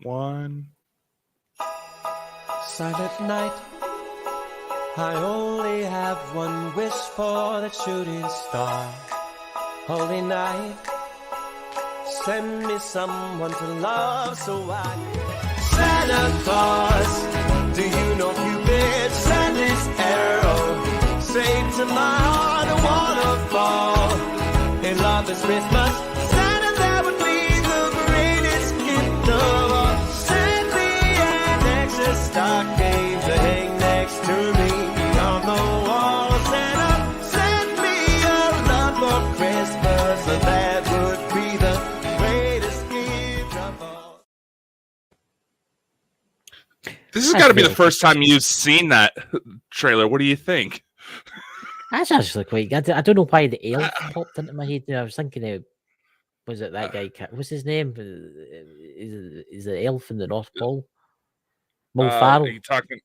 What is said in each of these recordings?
one. Silent night, I only have one wish for the shooting star. Holy night, send me someone to love so I... Santa Claus, do you know Cupid sent his arrow straight to my heart, a waterfall? In love is Christmas, Santa, that would be the greatest gift of all. Send me an extra stocking to hang next to me on the wall. Santa, send me your love for Christmas, and that would be the greatest gift of all. This has got to be the first time you've seen that trailer. What do you think? That's actually quite good. I don't know why the elf popped into my head. I was thinking of, was it that guy? What's his name? Is the elf in the North Pole? Will Ferrell. Are you talking?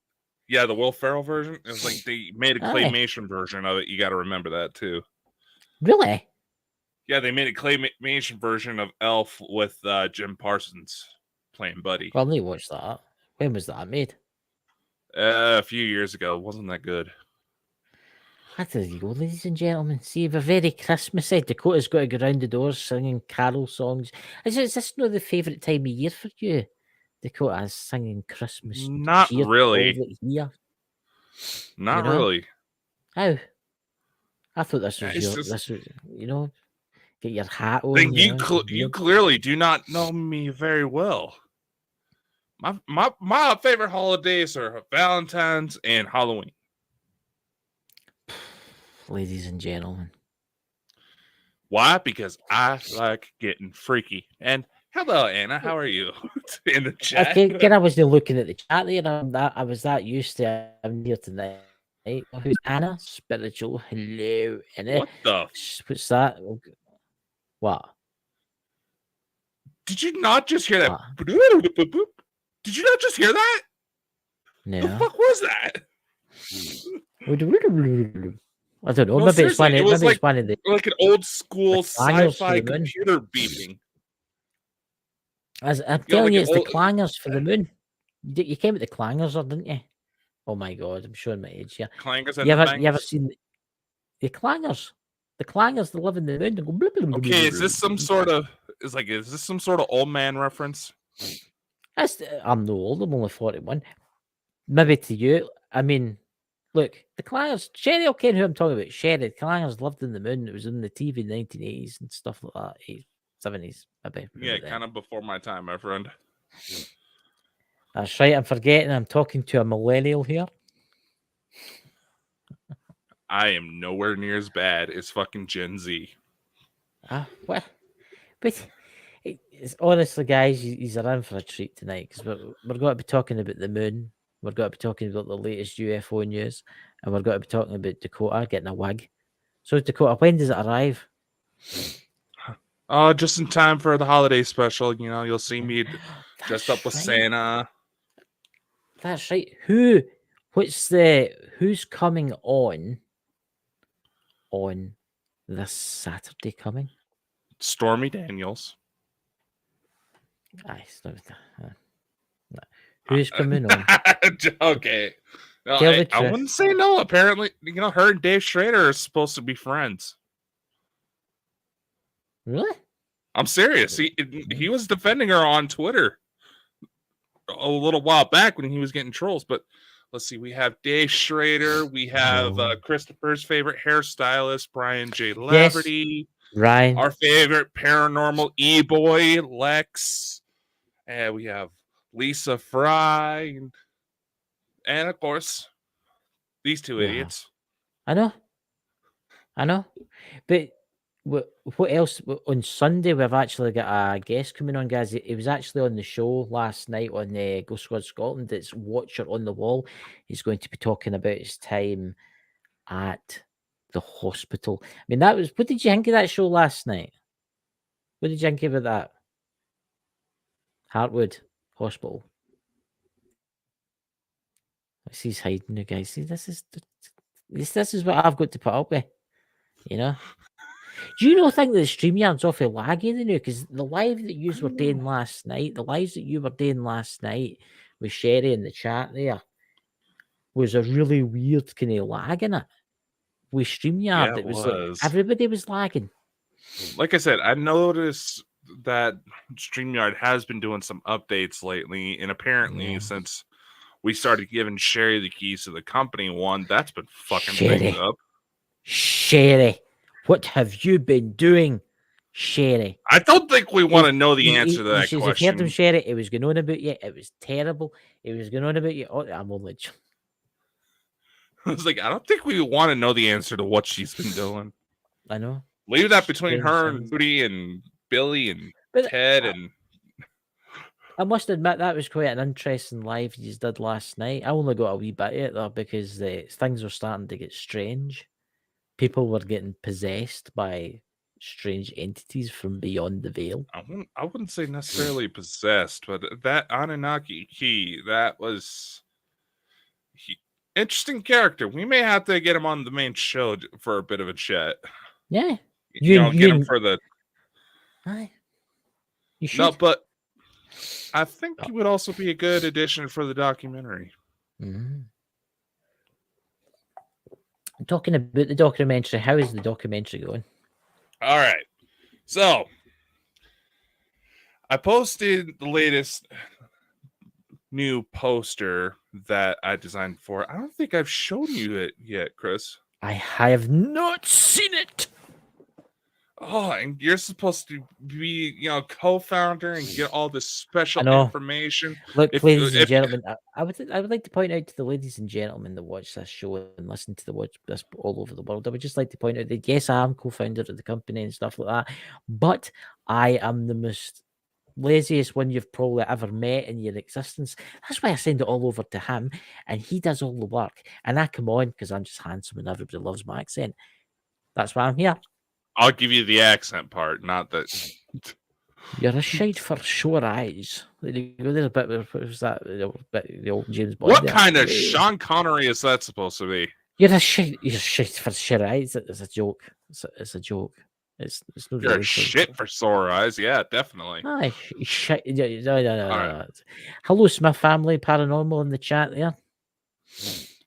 Yeah, the Will Ferrell version. It's like they made a claymation version of it. You got to remember that too. Really? Yeah, they made a claymation version of Elf with Jim Parsons playing Buddy. Well, I need to watch that. When was that made? A few years ago. Wasn't that good? There you go, ladies and gentlemen. See, we're very Christmassy. Dakota's got to go round the doors singing carol songs. Is this not the favourite time of year for you? Dakota is singing Christmas. Not really. Not really. How? I thought this was get your hat on. Then you clearly do not know me very well. My favorite holidays are Valentine's and Halloween. Ladies and gentlemen. Why? Because I like getting freaky. And hello, Anna. How are you? In the chat. Okay, again, I wasn't looking at the chat there. I was that used to. I'm here tonight. Who's Anna? Spiritual. Hello. What the? What's that? What? Did you not just hear that? What? Did you not just hear that? No. The fuck was that? I don't know. Maybe it's one of the like an old school sci-fi computer beeping. As I'm telling you, it's the clangers for the moon. You came with the clangers, didn't you? Oh my god, I'm showing my age here. Clangers. You ever seen the clangers? The clangers that live in the moon. They go blub, blub, blub, okay, is this some sort of old man reference? I'm no old. I'm only 41. Maybe to you. I mean, look, the clangers. Sherry will ken who I'm talking about. Sherry, the clangers lived in the moon. It was in the TV in the 1980s and stuff like that. 70s, maybe. Yeah, kind of before my time, my friend. That's right. I'm forgetting. I'm talking to a millennial here. I am nowhere near as bad as fucking Gen Z. Well, but it's honestly, guys, he's around for a treat tonight because we're going to be talking about the moon. We're going to be talking about the latest UFO news, and we're going to be talking about Dakota getting a wig. So, Dakota, when does it arrive? Just in time for the holiday special. You know, you'll see me dressed up with Santa. That's right. Who's coming on this Saturday coming? Stormy Daniels. Who's coming on? Okay. No, I wouldn't say no. Apparently, her and Dave Schrader are supposed to be friends. Really? I'm serious. He was defending her on Twitter a little while back when he was getting trolls. But let's see. We have Dave Schrader. We have Christopher's favorite hairstylist, Brian J. Laverty. Yes. Ryan. Our favorite paranormal e-boy, Lex. And we have Lisa Fry. And of course, these two idiots. I know. But what else? On Sunday, we've actually got a guest coming on, guys. He was actually on the show last night on Ghost Squad Scotland. It's Watcher on the Wall. He's going to be talking about his time at the hospital. I mean, what did you think of that show last night? What did you think about that? Hartwood Hospital. I see he's hiding now, guys. See, this is what I've got to put up with. Do you not think that the StreamYard's awful laggy now? Because the live that you were doing last night, the lives that you were doing last night with Sherry in the chat there was a really weird kind of lag in it. With StreamYard, Yeah, it it was like was. everybody was lagging. Like I said, I noticed that StreamYard has been doing some updates lately, and apparently Yeah. since we started giving Sherry the keys to the company one, that's been fucking Sherry. things up. Sherry, what have you been doing, Sherry? I don't think we want to know the answer to that If heard him, question. Sherry, it was going on about you. It was terrible. It was going on about you. Oh, I'm only. I was like, I don't think we want to know the answer to what she's been doing. I know. Leave that between Strange her and things. Rudy and Billy and But Ted and I must admit that was quite an interesting live you did last night. I only got a wee bit of it there because things were starting to get strange. People were getting possessed by strange entities from beyond the veil. I wouldn't say necessarily possessed, but that Anunnaki key, that was interesting character. We may have to get him on the main show for a bit of a chat. Yeah. Get him for the. Aye. You should. No, but I think he would also be a good addition for the documentary. Mm-hmm. Talking about the documentary, how is the documentary going? All right. So I posted the latest new poster that I designed for. I don't think I've shown you it yet, Chris. I have not seen it. Oh, and you're supposed to be, co-founder and get all this special information. Look, ladies and gentlemen, I would like to point out to the ladies and gentlemen that watch this show and listen to this all over the world. I would just like to point out that yes, I am co-founder of the company and stuff like that, but I am the most laziest one you've probably ever met in your existence. That's why I send it all over to him, and he does all the work. And I come on because I'm just handsome and everybody loves my accent. That's why I'm here. I'll give you the accent part, not that. You're a shite for sore eyes. There's a bit. What was that? The old James Bond. What kind of Sean Connery is that supposed to be? You're a shite. You're shite for sore eyes. It's a joke. It's a joke. It's not You're really a shit for sore eyes. Yeah, definitely. Aye, shit. No. Right. Hello, Smith family paranormal in the chat there.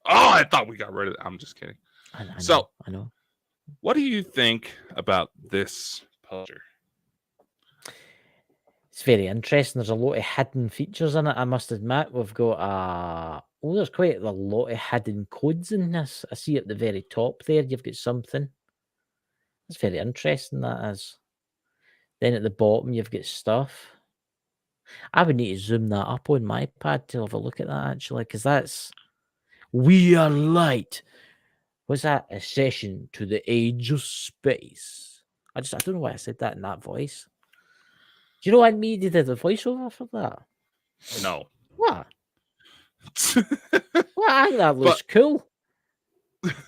Oh, I thought we got rid of it. I'm just kidding. I know. What do you think about this poster? It's very interesting. There's a lot of hidden features in it. I must admit, we've got there's quite a lot of hidden codes in this. I see at the very top there, you've got something. It's very interesting, that is. Then at the bottom, you've got stuff. I would need to zoom that up on my pad to have a look at that, actually, because that's We Are Light. What's that? A session to the age of space. I don't know why I said that in that voice. Do you know I needed a voiceover for that? No. What? Well, I think that looks cool.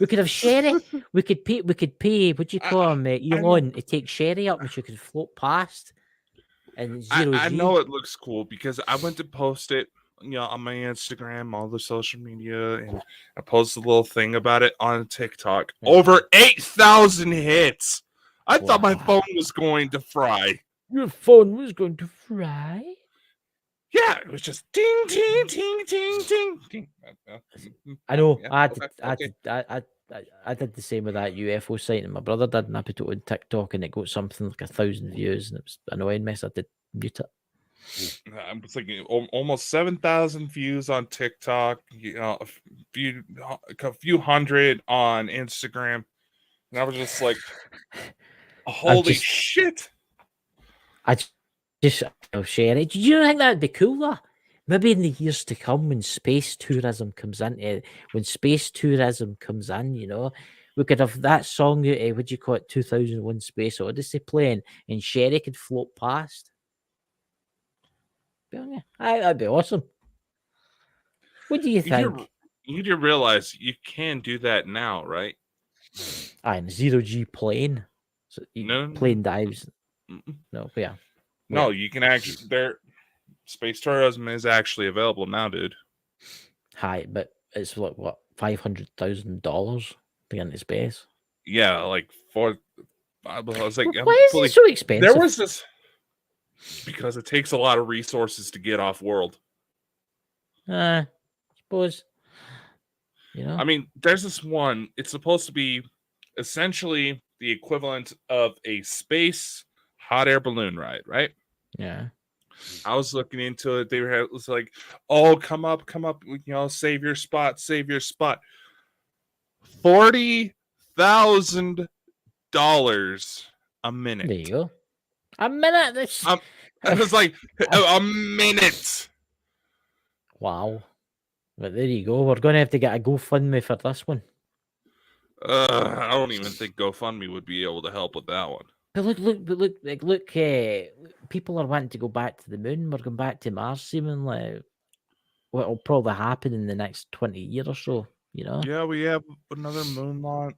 We could have Sherry. We could pay. What do you call him, Elon, to take Sherry up, and she could float past. And I know it looks cool because I went to post it, on my Instagram, all the social media, and I posted a little thing about it on TikTok. Over 8,000 hits. I thought my phone was going to fry. Your phone was going to fry? Yeah, it was just ding, ding, ding, ding, ding, ding. I know. Yeah, I did the same with that UFO sighting my brother did, and I put it on TikTok, and it got something like 1,000 views, and it was annoying me, so I did mute it. I'm thinking almost 7,000 views on TikTok, a few hundred on Instagram, and I was just like, holy shit. I just Sherry, do you think that'd be cool though? Maybe in the years to come, when space tourism comes in, we could have that song, what do you call it, 2001 Space Odyssey playing, and Sherry could float past. That'd be awesome. What do you think? You do realize you can do that now, right? In zero-G plane. So plane dives. No, yeah. No, you can actually. Space tourism is actually available now, dude. Hi, but it's like what, $500,000 to get into space? Yeah, like I was like, Why is it so expensive? there was this because it takes a lot of resources to get off world. I suppose. You know? I mean, there's this one. It's supposed to be essentially the equivalent of a space hot air balloon ride, right? Yeah. I was looking into it. It was like, oh, come up, save your spot. $40,000 a minute. There you go. A minute. This. It was like a minute. Wow. But there you go. We're going to have to get a GoFundMe for this one. I don't even think GoFundMe would be able to help with that one. But look, people are wanting to go back to the moon. We're going back to Mars, seemingly. What'll probably happen in the next 20 years or so, you know? Yeah, we have another moon launch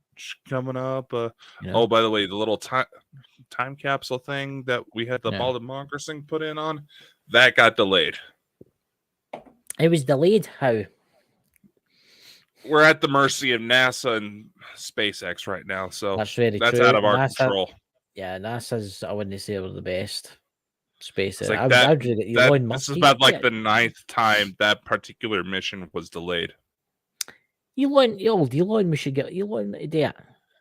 coming up. Oh, by the way, the little time capsule thing that we had the Bald and Bonkers thing put in on, that got delayed. It was delayed? How? We're at the mercy of NASA and SpaceX right now, so that's true. Out of our control. Yeah, NASA's, I wouldn't say we're the best. SpaceX. Like this is about like the 9th time that particular mission was delayed. Elon, we should get Elon to do it.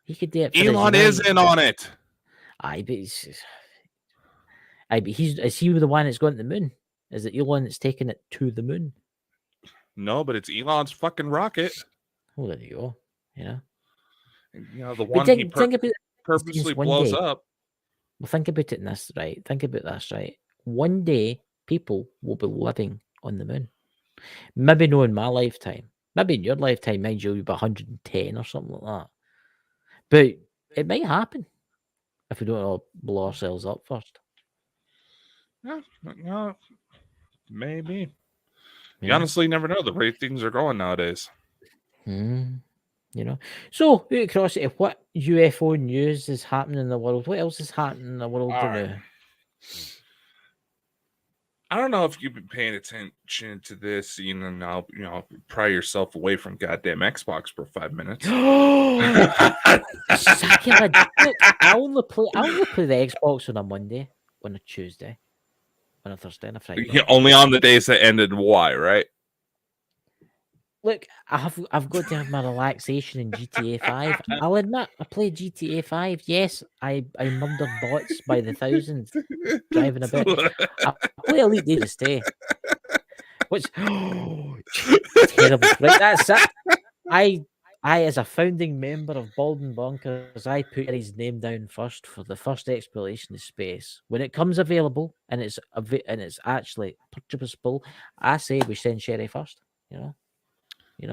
He could do it. Elon is in on it. But is he the one that's going to the moon? Is it Elon that's taking it to the moon? No, but it's Elon's fucking rocket. Oh, there you go. You know, the one he purposely blows up. Well, think about it in this, right? Think about this, right? One day, people will be living on the moon. Maybe not in my lifetime. Maybe in your lifetime, mind you, you'll be 110 or something like that. But it might happen if we don't all blow ourselves up first. Yeah, maybe. You honestly never know the way things are going nowadays. You know. So, across it, what UFO news is happening in the world? What else is happening in the world now? I don't know if you've been paying attention to this, now, pry yourself away from goddamn Xbox for 5 minutes. I only play the Xbox on a Monday, on a Tuesday, on a Thursday, and a Friday. Only on the days that ended Y, right? Look, I've got to have my relaxation in GTA 5. I'll admit, I play GTA 5. Yes, I murdered bots by the thousands, driving a bit. I play Elite Dangerous Stay. Which terrible. Right, that's it. I, as a founding member of Bald and Bonkers, I put his name down first for the first exploration of space. When it comes available and it's actually purchasable, I say we send Sherry first. We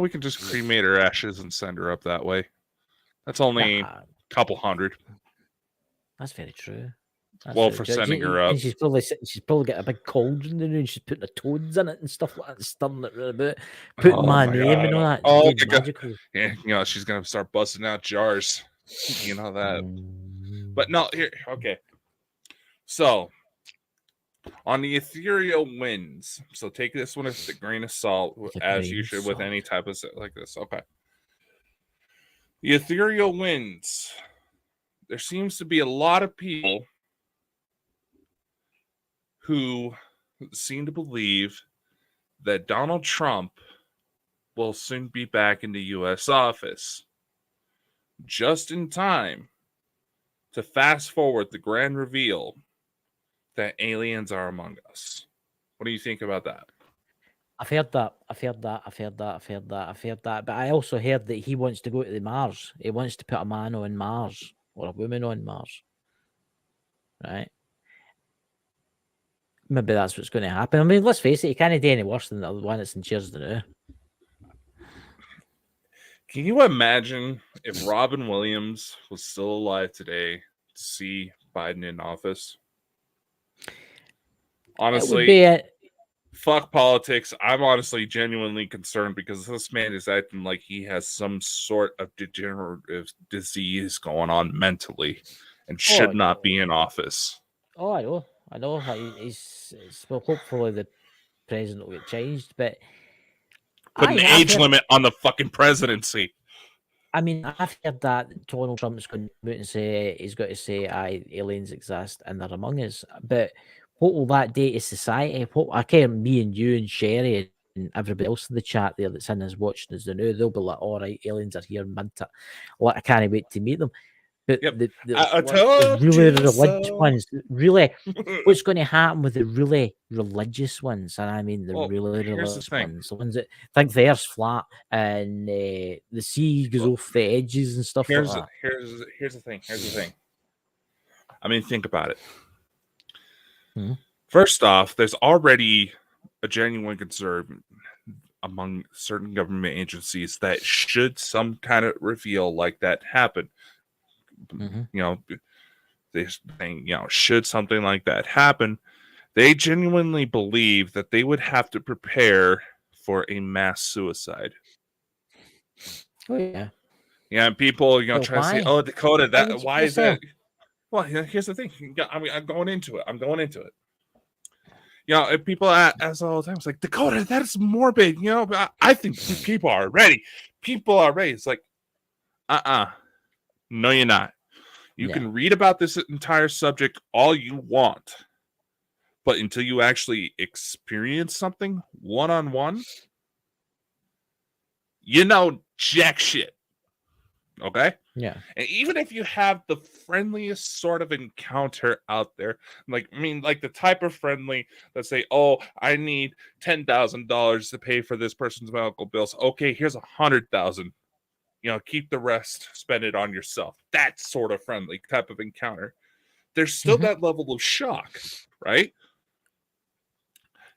can just cremate her ashes and send her up that way. That's only a couple hundred. That's very true. For sending her up. And she's probably got a big cauldron in there and she's putting the toads in it and stuff like that, and stirring it right about, putting my name and all that. Oh, magical. Yeah, she's gonna start busting out jars. You know that. But no, here, okay. So on the ethereal winds, so take this one with a grain of salt, as you should with any type of like this. Okay. The ethereal winds. There seems to be a lot of people who seem to believe that Donald Trump will soon be back in the U.S. office, just in time to fast forward the grand reveal that aliens are among us. What do you think about that? I've heard that. But I also heard that he wants to go to the Mars. He wants to put a man on Mars or a woman on Mars. Right? Maybe that's what's going to happen. I mean, let's face it, he can't do any worse than the one that's in chairs now. Can you imagine if Robin Williams was still alive today to see Biden in office? Honestly, fuck politics. I'm honestly genuinely concerned because this man is acting like he has some sort of degenerative disease going on mentally and should not be in office. Oh, I know. Well, hopefully the president will get changed, but put an age limit on the fucking presidency. I mean, I've heard that Donald Trump's going to come out and say he's got to say, "Aye, aliens exist and they're among us." But what will that do to society? What I can't. Me and you and Sherry and everybody else in the chat there that's in us watching us, they'll be like, "All right, aliens are here, mint it." Well, I can't wait to meet them. But Yep. the I told really you religious so. ones, really, what's going to happen with the really religious ones? And I mean the Well, really here's the religious thing. ones, the ones that think the earth's flat and the sea goes Well, off the edges and stuff like that. Here's the thing. I mean, think about it. Mhm. First off, there's already a genuine concern among certain government agencies that should some kind of reveal like that happen, Mhm. you know, they think, should something like that happen, they genuinely believe that they would have to prepare for a mass suicide. Oh yeah. Yeah, people, Well, try to say, why? "Oh, Dakota, Why would you why kill is that?" yourself? Well, here's the thing. I mean, I'm going into it. If people ask all the time, it's like, Dakota, that is morbid. But I think people are ready. People are ready. It's like, no, you're not. You Yeah. can read about this entire subject all you want, but until you actually experience something one-on-one, jack shit. Okay? Yeah. And even if you have the friendliest sort of encounter out there, like the type of friendly that say, "Oh, I need $10,000 to pay for this person's medical bills. Okay, here's $100,000. Keep the rest, spend it on yourself." That sort of friendly type of encounter. There's still Mhm. that level of shock, right?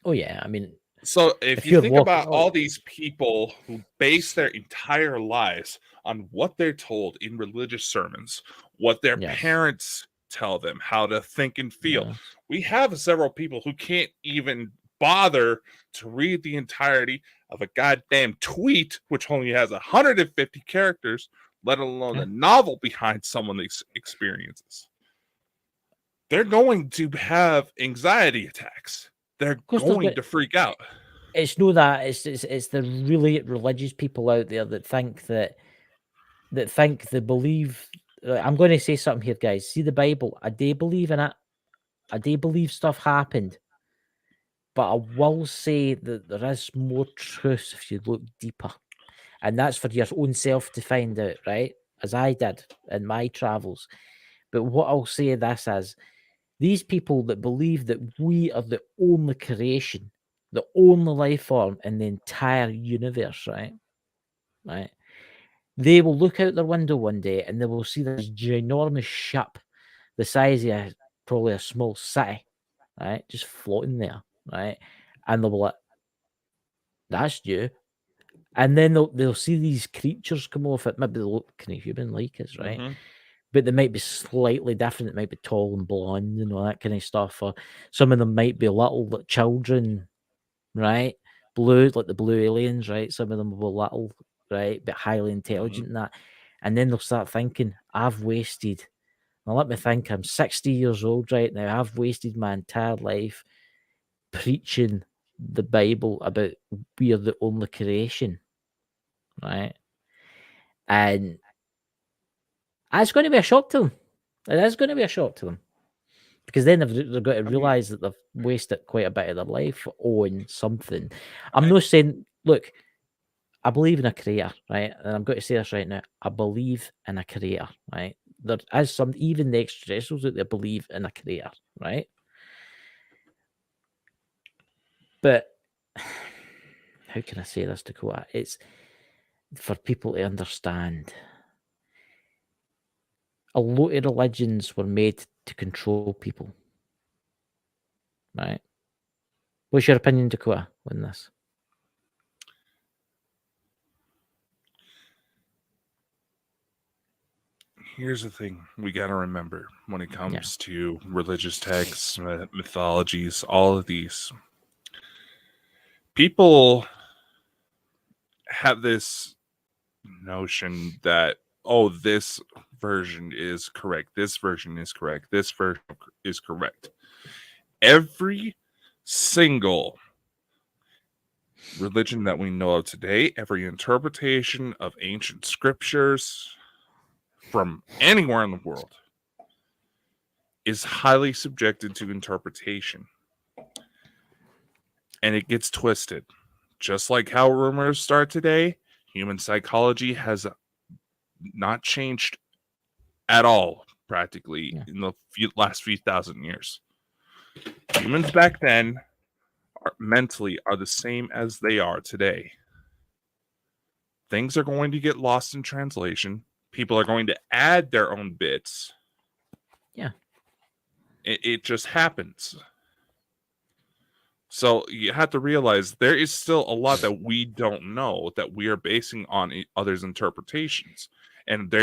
Oh yeah. I mean, So if if you you're think walking, about all these people who base their entire lives on what they're told in religious sermons, what their yes, parents tell them how to think and feel, yes, we have several people who can't even bother to read the entirety of a goddamn tweet, which only has 150 characters, let alone yeah. the novel behind someone's experiences. They're going to have anxiety attacks. They're Of course, they're going going. to freak out. It's no that it's the really religious people out there that think they believe. I'm going to say something here, guys. See the Bible. I do believe in it. I do believe stuff happened, but I will say that there is more truth if you look deeper, and that's for your own self to find out, right? As I did in my travels. But what I'll say this is these people that believe that we are the only creation, the only life form in the entire universe, right? Right. They will look out their window one day and they will see this ginormous ship, the size of probably a small city, right? Just floating there, right? And they'll be like, "That's you." And then they'll see these creatures come off it. Maybe they look kind of human like us, right? Mm-hmm. But they might be slightly different. They might be tall and blonde and all that kind of stuff. Or some of them might be little like children, right? Blue, like the blue aliens, right? Some of them will be little, right? But highly intelligent and that. And then they'll start thinking, I've wasted. Now let me think, I'm 60 years old right now. I've wasted my entire life preaching the Bible about we are the only creation, right? And it's going to be a shock to them. It is going to be a shock to them. Because then they've got to I mean, realise that they've wasted quite a bit of their life on something. I'm not saying, look, I believe in a creator, right? And I'm going to say this right now. I believe in a creator, right? There is some, even the extraterrestrials out there believe in a creator, right? But how can I say this, Dakota? It's for people to understand. A lot of religions were made to control people, right? What's your opinion, Dakota, on this? here's the thing we got to remember when it Yeah. comes to religious texts, mythologies, all of these. People have this notion that, oh, this version is correct. This version is correct. This version is correct. Every single religion that we know of today, every interpretation of ancient scriptures from anywhere in the world is highly subjected to interpretation. And it gets twisted. Just like how rumors start today, human psychology has not changed at all, practically, in the last few thousand years. Humans back then mentally are the same as they are today. Things are going to get lost in translation. People are going to add their own bits. Yeah. It just happens. So you have to realize there is still a lot that we don't know that we are basing on others' interpretations. And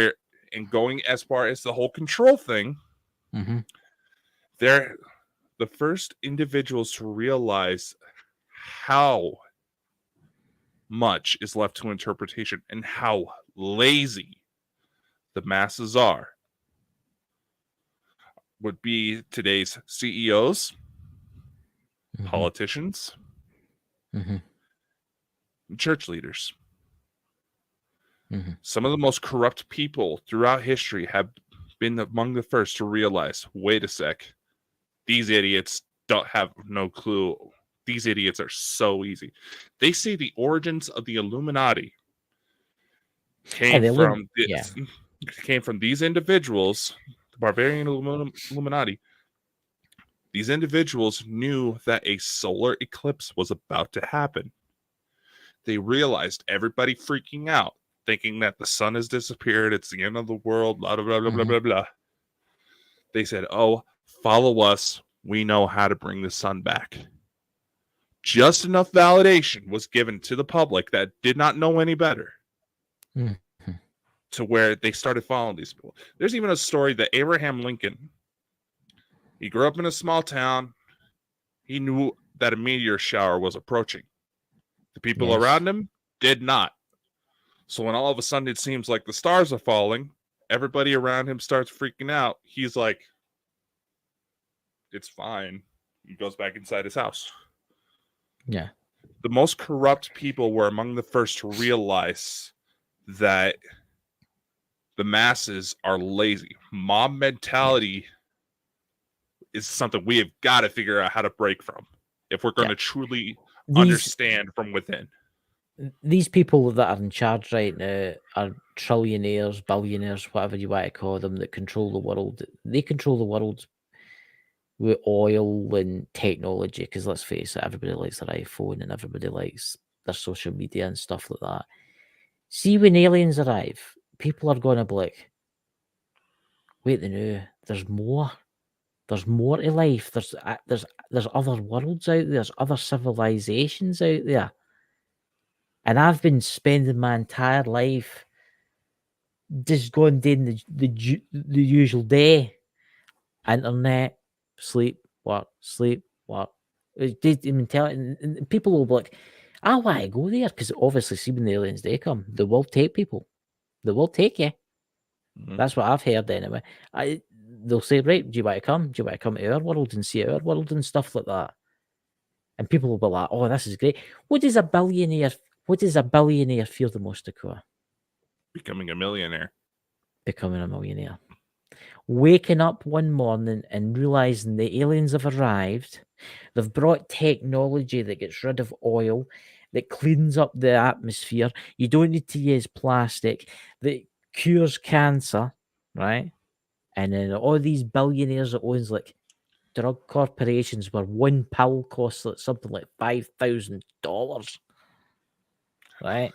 going as far as the whole control thing, they're the first individuals to realize how much is left to interpretation and how lazy the masses are would be today's CEOs, politicians, church leaders. Some of the most corrupt people throughout history have been among the first to realize, wait a sec, these idiots don't have no clue. These idiots are so easy. They say the origins of the Illuminati came from these individuals, the barbarian Illuminati. These individuals knew that a solar eclipse was about to happen. They realized everybody freaking out, thinking that the sun has disappeared, it's the end of the world, blah, blah, blah, blah, blah, blah, blah. They said, oh, follow us. We know how to bring the sun back. Just enough validation was given to the public that did not know any better to where they started following these people. There's even a story that Abraham Lincoln, he grew up in a small town. He knew that a meteor shower was approaching. The people around him did not. So when all of a sudden it seems like the stars are falling, everybody around him starts freaking out. He's like, it's fine. He goes back inside his house. Yeah. The most corrupt people were among the first to realize that the masses are lazy. Mob mentality is something we have got to figure out how to break from if we're going to truly understand from within. These people that are in charge right now are trillionaires, billionaires, whatever you want to call them, that control the world. They control the world with oil and technology, because let's face it, everybody likes their iPhone and everybody likes their social media and stuff like that. See, when aliens arrive, people are going to be like, wait, there's more. There's more to life. There's other worlds out there. There's other civilizations out there. And I've been spending my entire life just going down the usual day. Internet, sleep, work. And people will be like, I want to go there, because obviously, see, when the aliens they come, they will take people. They will take you. That's what I've heard anyway. They'll say, right, do you want to come? Do you want to come to our world and see our world and stuff like that? And people will be like, oh, this is great. What does a billionaire fear the most, Dakota? Becoming a millionaire. Becoming a millionaire. Waking up one morning and realizing the aliens have arrived. They've brought technology that gets rid of oil, that cleans up the atmosphere. You don't need to use plastic, that cures cancer, right? And then all these billionaires that owns like drug corporations where one pill costs like something like $5,000. Right?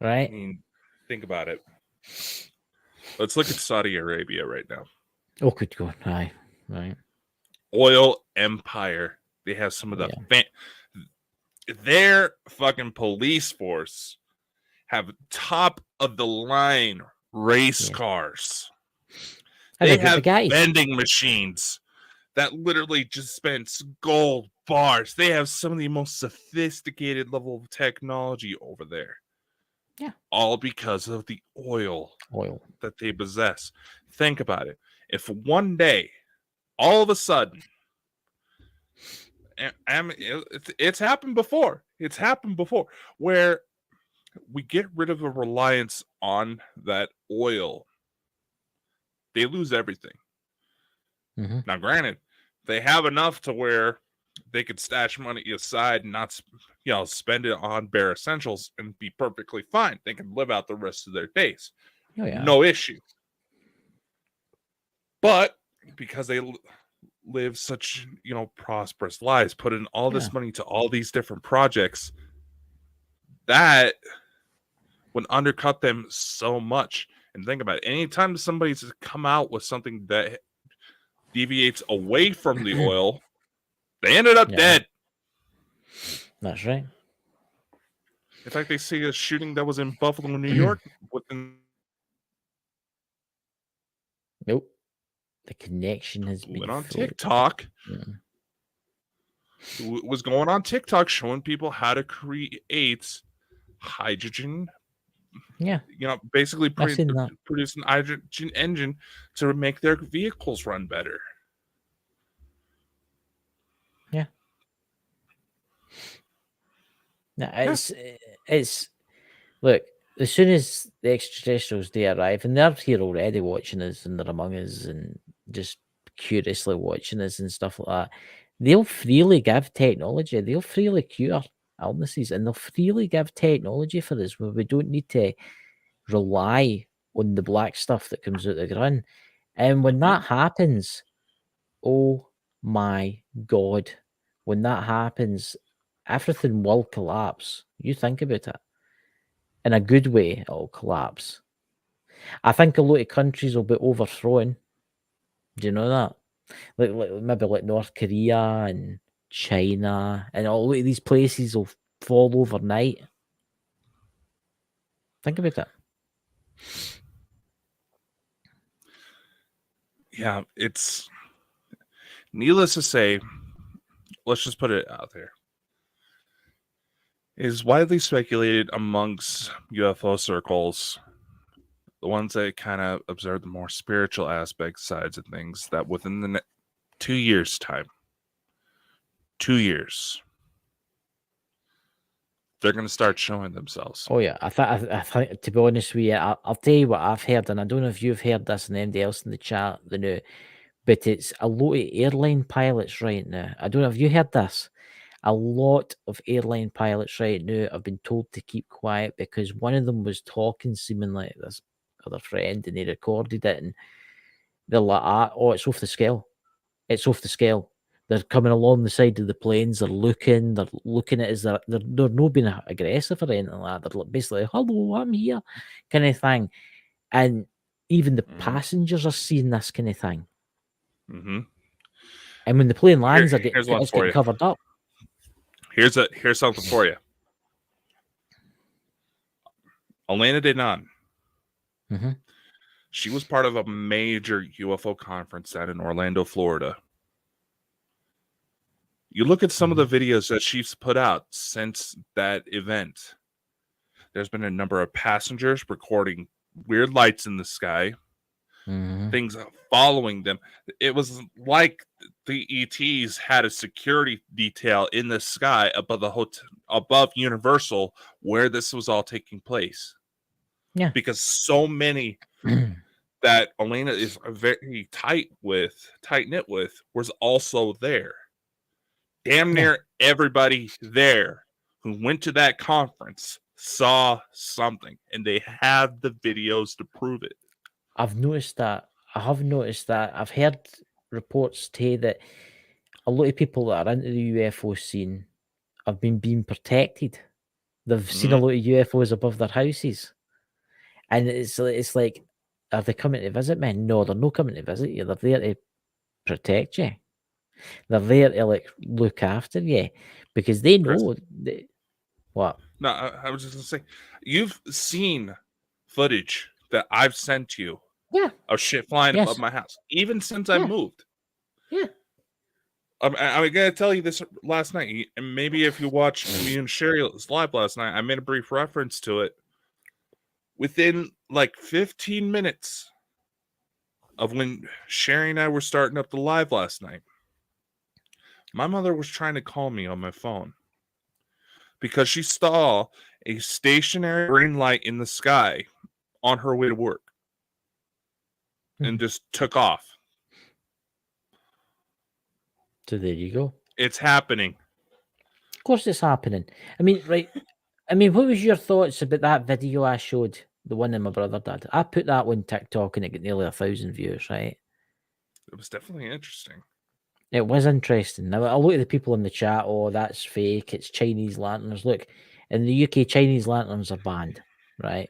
Right? I mean, think about it. Let's look at Saudi Arabia right now. Oh, good God. Aye. Right. Oil empire. They have some of the their fucking police force have top of the line race cars. They have vending machines that literally just dispense gold bars. They have some of the most sophisticated level of technology over there. Yeah. All because of the oil that they possess. Think about it. If one day, all of a sudden, it's happened before. It's happened before where we get rid of the reliance on that oil. They lose everything. Mm-hmm. Now, granted, they have enough to where they could stash money aside and not, spend it on bare essentials and be perfectly fine. They can live out the rest of their days. Oh, yeah. No issue. But because they live such, prosperous lives, put in all this money to all these different projects, that would undercut them so much. And think about it. Anytime somebody's come out with something that deviates away from the oil, they ended up dead. That's right. In fact, they see a shooting that was in Buffalo, New York. Nope. The connection has been on TikTok. Was going on TikTok showing people how to create hydrogen. Yeah. Basically produce an hydrogen engine to make their vehicles run better. Yeah. No, it's look, as soon as the extraterrestrials they arrive, and they're here already watching us and they're among us and just curiously watching us and stuff like that, they'll freely give technology, they'll freely cure illnesses, and they'll freely give technology for us where we don't need to rely on the black stuff that comes out the ground. And when that happens, oh my God, when that happens, everything will collapse. You think about it. In a good way, it'll collapse. I think a lot of countries will be overthrown. Do you know that? Like maybe like North Korea and China and all of these places will fall overnight. Think about it. Yeah, it's needless to say, let's just put it out there. It is widely speculated amongst UFO circles, the ones that kind of observe the more spiritual aspect sides of things, that within the 2 years' time, 2 years, they're going to start showing themselves. Oh yeah, I think to be honest with you, I'll tell you what I've heard, and I don't know if you've heard this and anybody else in the chat, but it's a lot of airline pilots right now. I don't know if you heard this. A lot of airline pilots right now have been told to keep quiet because one of them was talking seemingly like this other friend, and they recorded it, and they're like, "Oh, it's off the scale. It's off the scale." They're coming along the side of the planes. They're looking at us. They're not being aggressive or anything like that. They're basically, "Hello, I'm here," kind of thing. And even the passengers are seeing this kind of thing. Mm-hmm. And when the plane lands, it's getting covered up. Here's something for you. Elena Denon. Mm-hmm. She was part of a major UFO conference out in Orlando, Florida. You look at some of the videos that she's put out since that event. There's been a number of passengers recording weird lights in the sky, things following them. It was like the ETs had a security detail in the sky above the hotel, above Universal, where this was all taking place. Yeah, because so many that Elena is very tight knit with, was also there. Damn near everybody there who went to that conference saw something, and they have the videos to prove it. I've noticed that. I have noticed that. I've heard reports today that a lot of people that are into the UFO scene have been being protected. They've seen a lot of UFOs above their houses. And it's like, are they coming to visit me? No, they're not coming to visit you. They're there to protect you. They're there to look after you because they know what. No, I was just gonna say, you've seen footage that I've sent you. Yeah. Of shit flying above my house, even since I moved. Yeah. I'm gonna tell you this last night, and maybe if you watched me and Sherry's live last night, I made a brief reference to it. Within like 15 minutes of when Sherry and I were starting up the live last night, My mother was trying to call me on my phone because she saw a stationary green light in the sky on her way to work and just took off. So there you go. It's happening. Of course it's happening. I mean, right. I mean, what was your thoughts about that video I showed? The one that my brother did. I put that on TikTok and it got nearly 1,000 views, right? It was definitely interesting. It was interesting. Now, I look at the people in the chat. Oh, that's fake. It's Chinese lanterns. Look, in the UK, Chinese lanterns are banned, right?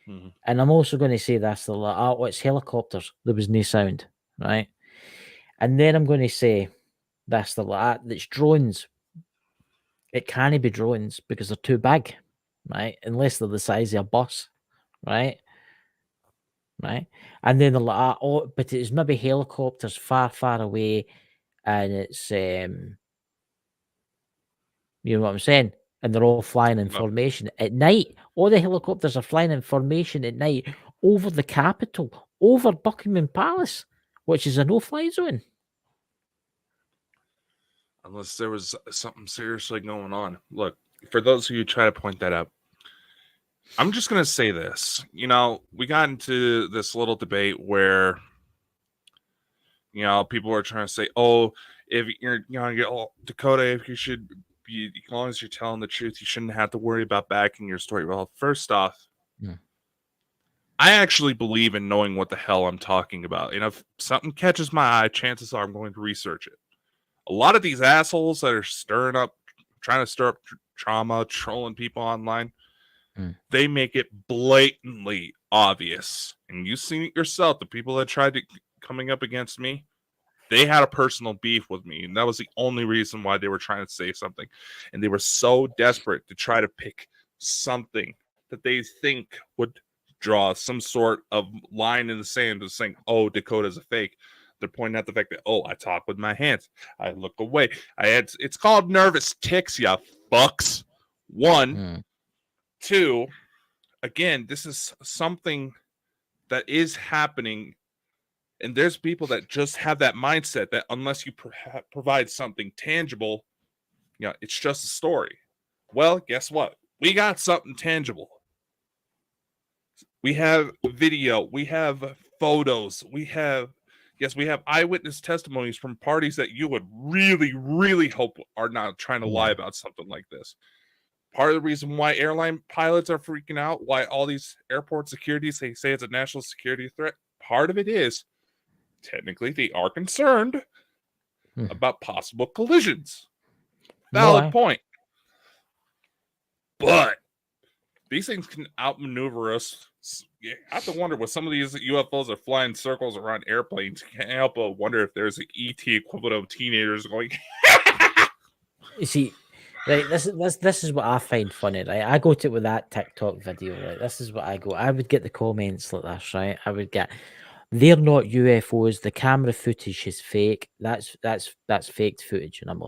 Mm-hmm. And I'm also going to say this: it's helicopters. There was no sound, right? And then I'm going to say this: it's drones. It can't be drones because they're too big, right? Unless they're the size of a bus, right? Right. And then they're like, oh, but it's maybe helicopters far, far away, and it's you know what I'm saying? And they're all flying in formation at night. All the helicopters are flying in formation at night over the capital, over Buckingham Palace, which is a no-fly zone. Unless there was something seriously going on. Look, for those of you who try to point that out, I'm just going to say this. You know, we got into this little debate where, you know, people were trying to say, oh, if you're going to get Dakota, if you should be, as long as you're telling the truth, you shouldn't have to worry about backing your story. Well, first off, I actually believe in knowing what the hell I'm talking about. And if something catches my eye, chances are I'm going to research it. A lot of these assholes that are trying to stir up trauma, trolling people online, they make it blatantly obvious. And you've seen it yourself. The people that tried to coming up against me, they had a personal beef with me. And that was the only reason why they were trying to say something. And they were so desperate to try to pick something that they think would draw some sort of line in the sand of saying, oh, Dakota's a fake. They're pointing out the fact that, oh, I talk with my hands. I look away. It's called nervous tics, ya fucks. One. Two, again, this is something that is happening. And there's people that just have that mindset that unless you provide something tangible, you know, it's just a story. Well, guess what? We got something tangible. We have video. We have photos. We have eyewitness testimonies from parties that you would really, really hope are not trying to lie about something like this. Part of the reason why airline pilots are freaking out, why all these airport securities, they say it's a national security threat, part of it is technically they are concerned about possible collisions. Valid point. But these things can outmaneuver us. You have to wonder what some of these UFOs are flying circles around airplanes. You can't help but wonder if there's an ET equivalent of teenagers going. You see, right, this is what I find funny, right? I go to it with that TikTok video, right? This is what I go. I would get the comments like this, right? I would get, they're not UFOs. The camera footage is fake. That's faked footage, and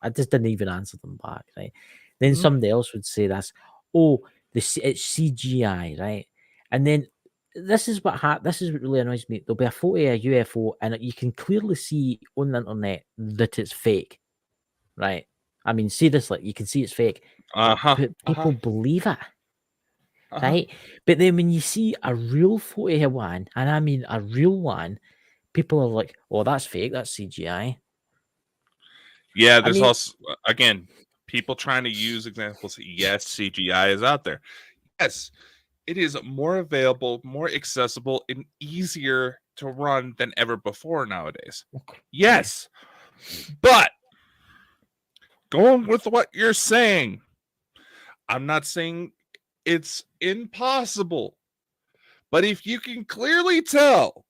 I just didn't even answer them back, right? Then somebody else would say this. Oh, it's CGI, right? And then this is what really annoys me. There'll be a photo of a UFO, and you can clearly see on the internet that it's fake, right? I mean, seriously, you can see it's fake. But people believe it, right? But then when you see a real photo of one, and I mean a real one, people are like, "Oh, that's fake. That's CGI." Yeah, there's also, again, people trying to use examples. Yes, CGI is out there. Yes, it is more available, more accessible, and easier to run than ever before nowadays. Yes, but going with what you're saying, I'm not saying it's impossible, but if you can clearly tell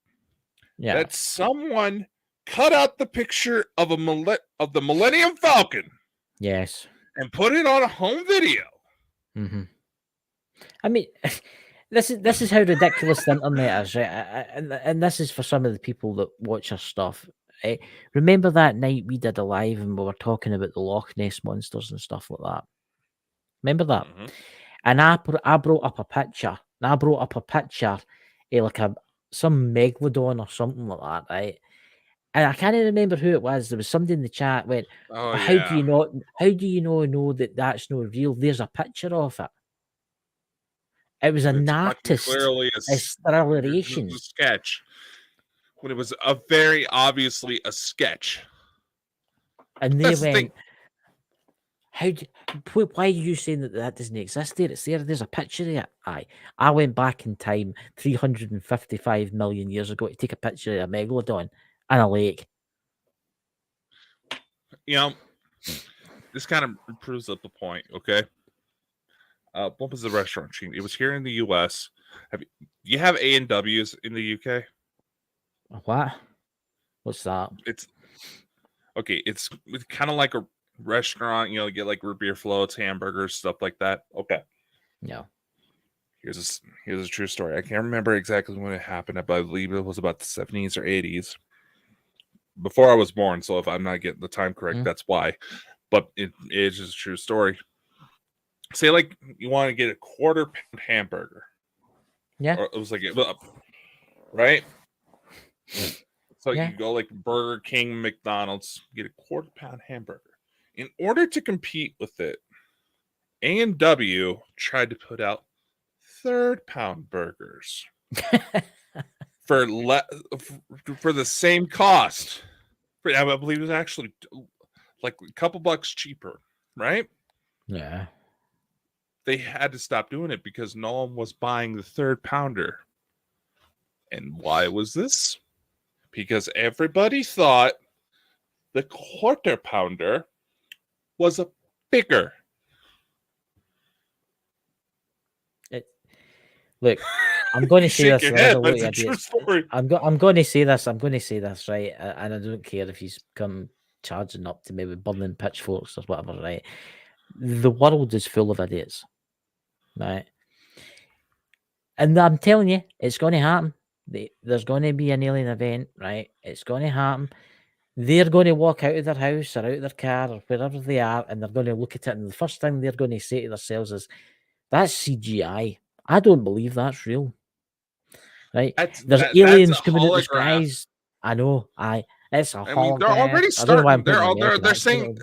that someone cut out the picture of the Millennium Falcon, yes, and put it on a home video. I mean, this is how ridiculous the internet is, right? And this is for some of the people that watch our stuff. Remember that night we did a live and we were talking about the Loch Ness monsters and stuff like that. Remember that? And I brought up a picture. And I brought up a picture of like some megalodon or something like that, right? And I can't remember who it was. There was somebody in the chat went, Oh how do you yeah. not? How do you know that that's not real? There's a picture of it. It was an It's fucking artist, clearly a stellation. a sketch. When it was a very obviously a sketch. And they That's the thing. went, why are you saying that doesn't exist there? It's there. There's a picture of it. Aye. I went back in time 355 million years ago to take a picture of a megalodon and a lake. You know, this kind of proves up the point, okay? What was the restaurant chain? It was here in the U.S. You have A&W's in the UK? What? What's that? It's kind of like a restaurant. You get like root beer floats, hamburgers, stuff like that. Okay. No. Here's a true story. I can't remember exactly when it happened. I believe it was about the 70s or 80s. Before I was born, so if I'm not getting the time correct, that's why. But it is just a true story. Say like you want to get a quarter-pound hamburger. Yeah. Or it was like, right? So Yeah. you go like Burger King, McDonald's, get a quarter-pound hamburger. In order to compete with it, A&W tried to put out third-pound burgers for the same cost. I believe it was actually like a couple bucks cheaper, right? Yeah. They had to stop doing it because no one was buying the third pounder. And why was this? Because everybody thought the quarter pounder was a bigger. Look, I'm going to say this. That's a true story. I'm going to say this. I'm going to say this, right? And I don't care if he's come charging up to me with burning pitchforks or whatever, right? The world is full of idiots, right? And I'm telling you, it's going to happen. There's going to be an alien event, right? It's going to happen. They're going to walk out of their house or out of their car or wherever they are, and they're going to look at it, and the first thing they're going to say to themselves is, "That's CGI. I don't believe that's real." Right? There's aliens coming out the skies. I know. It's a hologram. I mean, they're already starting. They're saying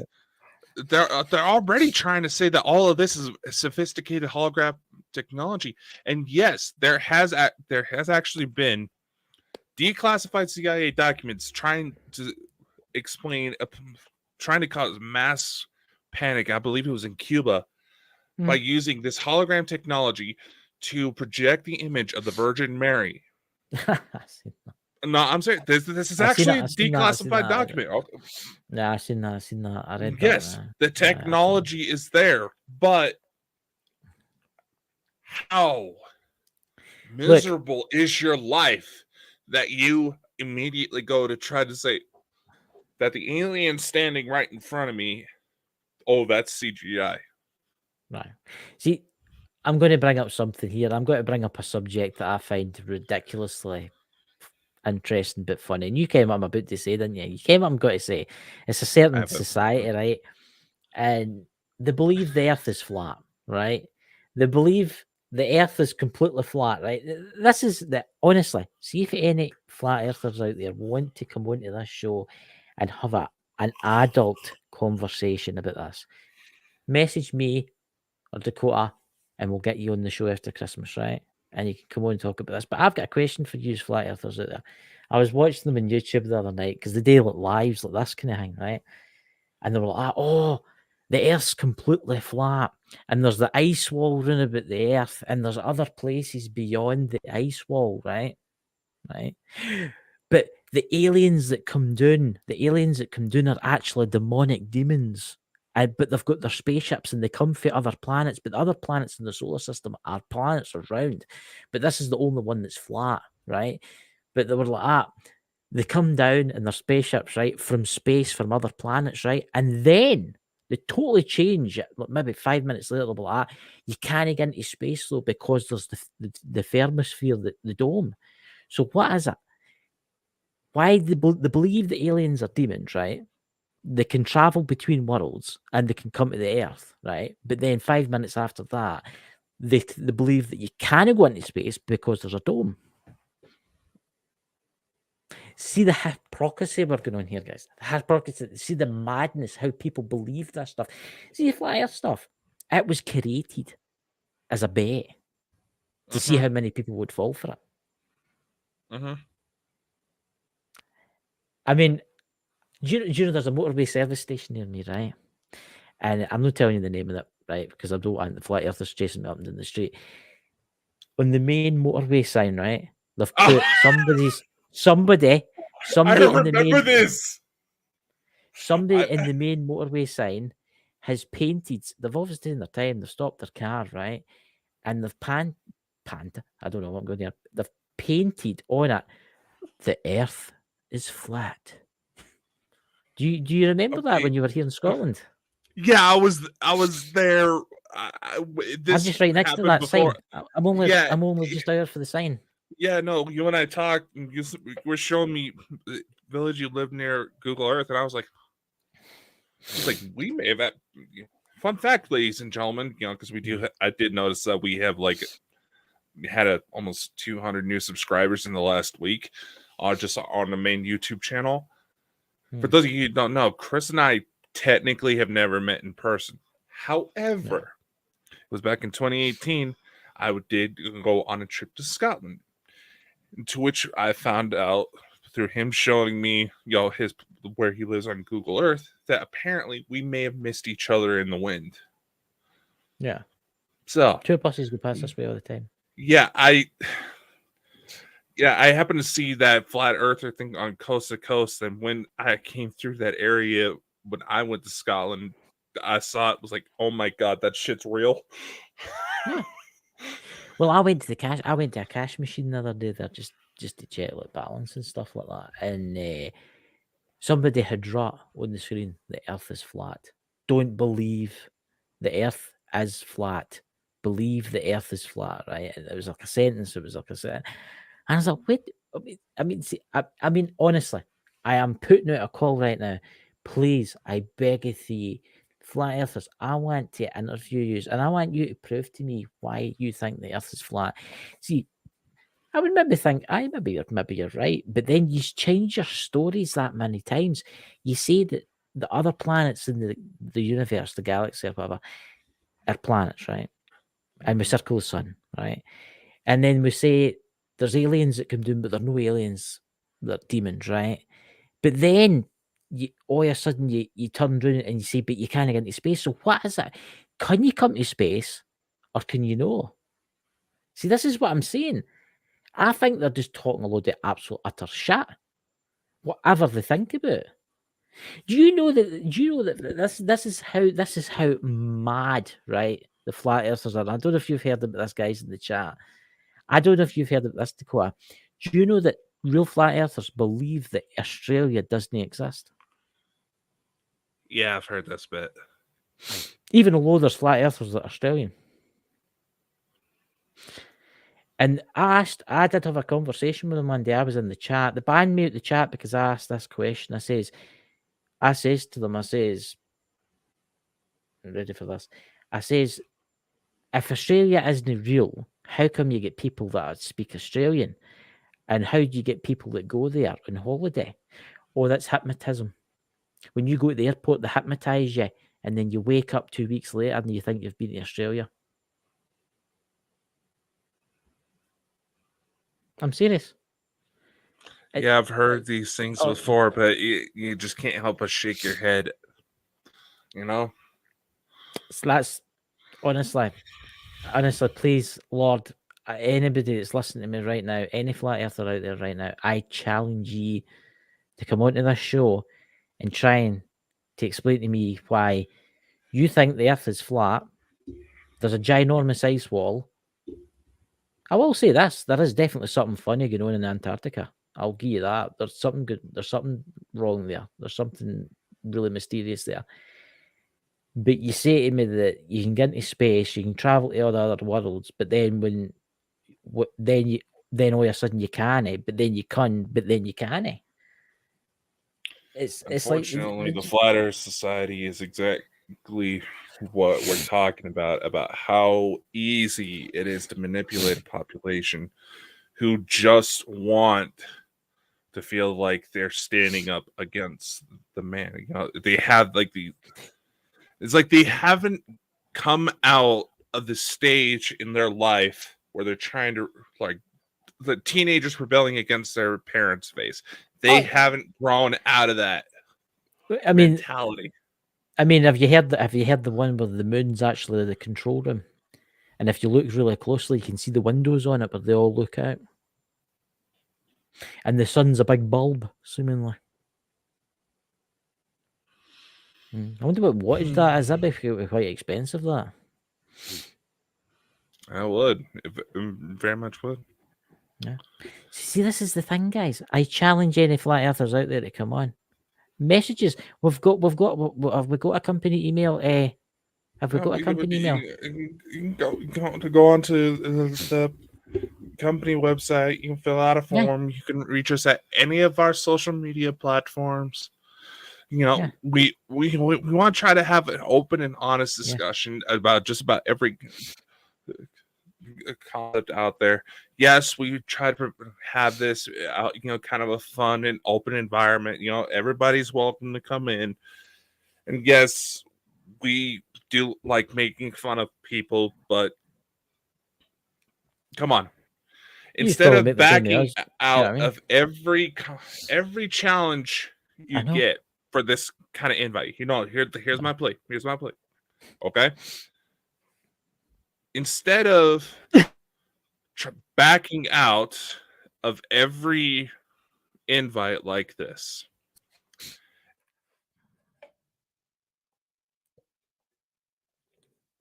they're already trying to say that all of this is sophisticated hologram technology. And yes, there has actually been declassified CIA documents trying to explain, trying to cause mass panic. I believe it was in Cuba by using this hologram technology to project the image of the Virgin Mary. No, I'm saying this is actually a declassified document. Yeah, I've seen that. I read yes, the technology is there, but how miserable is your life that you immediately go to try to say that the alien standing right in front of me, oh, that's CGI. Right. See, I'm going to bring up something here. I'm going to bring up a subject that I find ridiculously interesting but funny. And you came up, I'm about to say, didn't you? You came up, I'm going to say, it's a certain society, right? And they believe the earth is flat, right? They believe the earth is completely flat, right? This is honestly, see if any flat earthers out there want to come onto this show and have an adult conversation about this. Message me or Dakota, and we'll get you on the show after Christmas, right? And you can come on and talk about this. But I've got a question for you, flat earthers out there. I was watching them on YouTube the other night because they do like lives like this kind of thing, right? And they were like, "Oh, the Earth's completely flat, and there's the ice wall round about the Earth, and there's other places beyond the ice wall, right? Right? But the aliens that come down are actually demonic demons." But they've got their spaceships and they come from other planets. But the other planets in the solar system are planets around. But this is the only one that's flat, right? But they were like, they come down in their spaceships, right, from space, from other planets, right? And then they totally change it. Like maybe 5 minutes later, they'll be like, you can't get into space though because there's the thermosphere, the dome. So what is it? Why they believe the aliens are demons, right? They can travel between worlds and they can come to the Earth, right? But then 5 minutes after that, they believe that you can't go into space because there's a dome. See the hypocrisy we're going on here, guys. The hypocrisy. See the madness, how people believe this stuff. See the flat earth stuff. It was created as a bet to see how many people would fall for it. I mean, do you know there's a motorway service station near me, right? And I'm not telling you the name of it, right? Because I don't want the flat earthers chasing me up and down the street. On the main motorway sign, right? They've put somebody I in the remember main this. somebody in the main motorway sign has painted. They've obviously taken their time. They've stopped their car, right? And they've panned. I don't know what I'm going there. They've painted on it. The Earth is flat. Do you remember that when you were here in Scotland? Yeah, I was there. I'm just right next to that sign. I'm only just out for the sign. Yeah, no, you and I talked, and you were showing me the village you live near Google Earth, and I was like, we may have. Fun fact, ladies and gentlemen, because I did notice that we have had almost 200 new subscribers in the last week, just on the main YouTube channel. For those of you who don't know, Chris and I technically have never met in person. However, it was back in 2018. I did go on a trip to Scotland, to which I found out through him showing me, where he lives on Google Earth, that apparently we may have missed each other in the wind. Yeah. So 2 buses go past this way all the time. Yeah, I happened to see that flat earther thing on Coast to Coast, and when I came through that area when I went to Scotland, I saw it, was like, oh my god, that shit's real. Yeah. Well, I went to a cash machine the other day there just to check balance and stuff like that, and somebody had drawn on the screen, the Earth is flat. Don't believe the Earth is flat. Believe the Earth is flat, right? And it was like a sentence. It was like a sentence. And I was like, wait. I mean, honestly, I am putting out a call right now. Please, I beg of thee, flat earthers, I want to interview you, and I want you to prove to me why you think the Earth is flat. See, I would maybe think, maybe you're right, but then you change your stories that many times. You say that the other planets in the universe, the galaxy or whatever, are planets, right? And we circle the sun, right? And then we say there's aliens that come down, but they're no aliens, they're demons, right? But then all of a sudden you turn around and you say, but you can't get into space. So what is that? Can you come to space or can you know? See, this is what I'm saying. I think they're just talking a load of absolute utter shit. Whatever they think about. Do you know that this is how mad, right, the flat earthers are? I don't know if you've heard about this, guys, in the chat. I don't know if you've heard of this, Dakota. Do you know that real flat earthers believe that Australia doesn't exist? Yeah, I've heard this bit. Even though there's flat earthers that are Australian. And I did have a conversation with them one day. I was in the chat. They banned me out the chat because I asked this question. I says to them, I'm ready for this. I says, if Australia isn't real, how come you get people that speak Australian? And how do you get people that go there on holiday? Oh, that's hypnotism. When you go to the airport, they hypnotize you, and then you wake up 2 weeks later and you think you've been to Australia. I'm serious. Yeah, I've heard these things before, but you just can't help but shake your head. So that's honestly, please, Lord, anybody that's listening to me right now, any flat earther out there right now, I challenge you to come onto this show and trying to explain to me why you think the Earth is flat. There's a ginormous ice wall. I will say this: there is definitely something funny going on in Antarctica. I'll give you that. There's something good. There's something wrong there. There's something really mysterious there. But you say to me that you can get into space, you can travel to all the other worlds, but then then all of a sudden you can't, but then you can, but then you can't. It's unfortunately, like the Flat Earth Society is exactly what we're talking about how easy it is to manipulate a population who just want to feel like they're standing up against the man. You know, they have like it's like they haven't come out of the stage in their life where they're trying to, like, the teenagers rebelling against their parents' face. They haven't grown out of that I mean, mentality. have you heard the one where the moon's actually the control room? And if you look really closely, you can see the windows on it where they all look out. And the sun's a big bulb, seemingly. I wonder what wattage that is. That'd be quite expensive, that. I would. Very much would. Yeah. See, this is the thing, guys. I challenge any flat earthers out there to come on. Messages. Have we got a company email? Have we got a company email? You can go onto the company website. You can fill out a form. You can reach us at any of our social media platforms. You know, we want to try to have an open and honest discussion about just about every concept out there. Yes, we try to have this out, you know, kind of a fun and open environment. You know, everybody's welcome to come in. And yes, we do like making fun of people, but come on. Instead of backing out of every challenge you get for this kind of invite, you know, here's my plea. Here's my plea. Okay? Instead of backing out of every invite like this,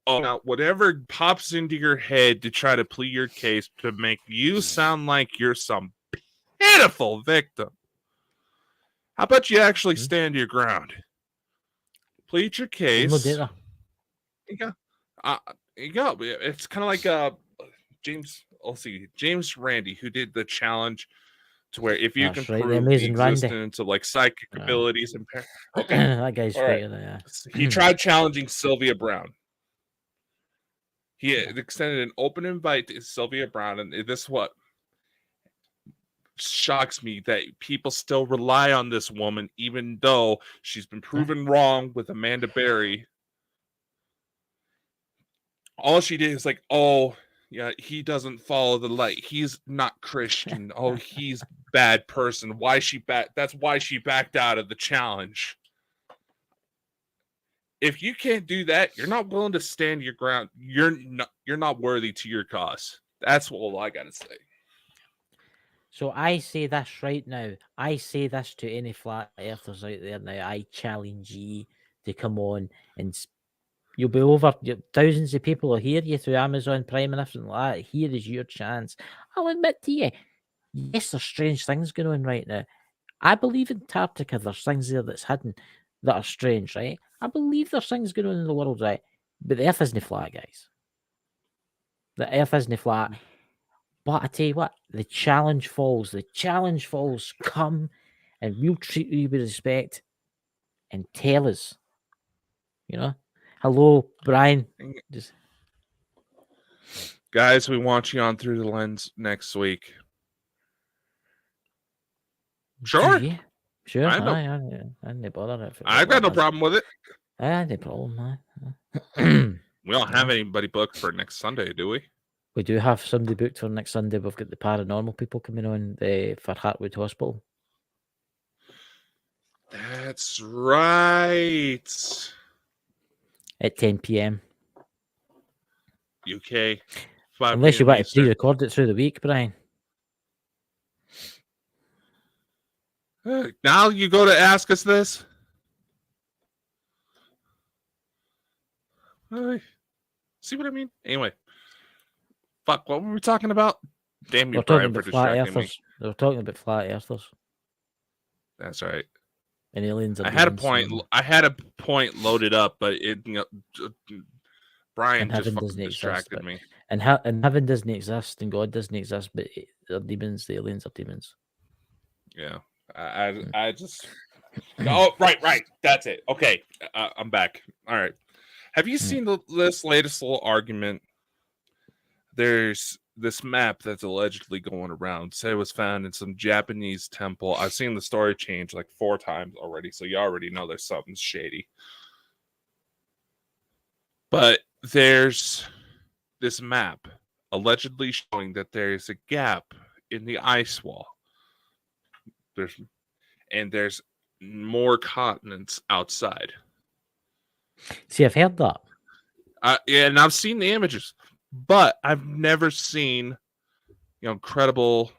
now whatever pops into your head to try to plead your case to make you sound like you're some pitiful victim, how about you actually stand your ground? Plead your case. Yeah. You go. It's kind of like James Randi, who did the challenge to where if you can prove the existence of like psychic abilities and that guy's right. He tried challenging Sylvia Brown. He extended an open invite to Sylvia Brown, and this is what shocks me, that people still rely on this woman, even though she's been proven wrong with Amanda Berry. All she did is like, oh, yeah, he doesn't follow the light. He's not Christian. Oh, he's bad person. That's why she backed out of the challenge. If you can't do that, you're not willing to stand your ground. You're not worthy to your cause. That's all I gotta say. So I say this right now. I say this to any flat earthers out there now. I challenge ye to come on, and you'll be over. Thousands of people will hear you through Amazon Prime and everything like that. Here is your chance. I'll admit to you, yes, there's strange things going on right now. I believe in Antarctica, there's things there that's hidden that are strange, right? I believe there's things going on in the world, right? But the earth isn't flat, guys. The earth isn't flat. But I tell you what, the challenge falls. The challenge falls. Come and we'll treat you with respect and tell us. You know? Hello, Brian. Guys, we want you on Through the Lens next week. Sure. Yeah. Sure. I didn't bother. I've got no problem with it. I had no problem, man. We don't have anybody booked for next Sunday, do we? We do have somebody booked for next Sunday. We've got the paranormal people coming on for Hartwood Hospital. That's right. At 10 p.m. UK. Unless you want to pre-record it through the week, Brian. Now you go to ask us this? See what I mean? Anyway. Fuck, what were we talking about? Damn you, Brian, for distracting me. They were talking about flat earthers. That's right. And aliens. I had a point loaded up, but Brian just fucking distracted me. And heaven doesn't exist, and God doesn't exist, but they're demons. The aliens are demons. Yeah, I just. Oh, right. That's it. Okay, I'm back. All right. Have you seen this latest little argument? There's this map that's allegedly going around said it was found in some Japanese temple. I've seen the story change like 4 times already, so you already know there's something shady. But there's this map allegedly showing that there's a gap in the ice wall. There's more continents outside. See, I've heard that. Yeah, and I've seen the images, but I've never seen, credible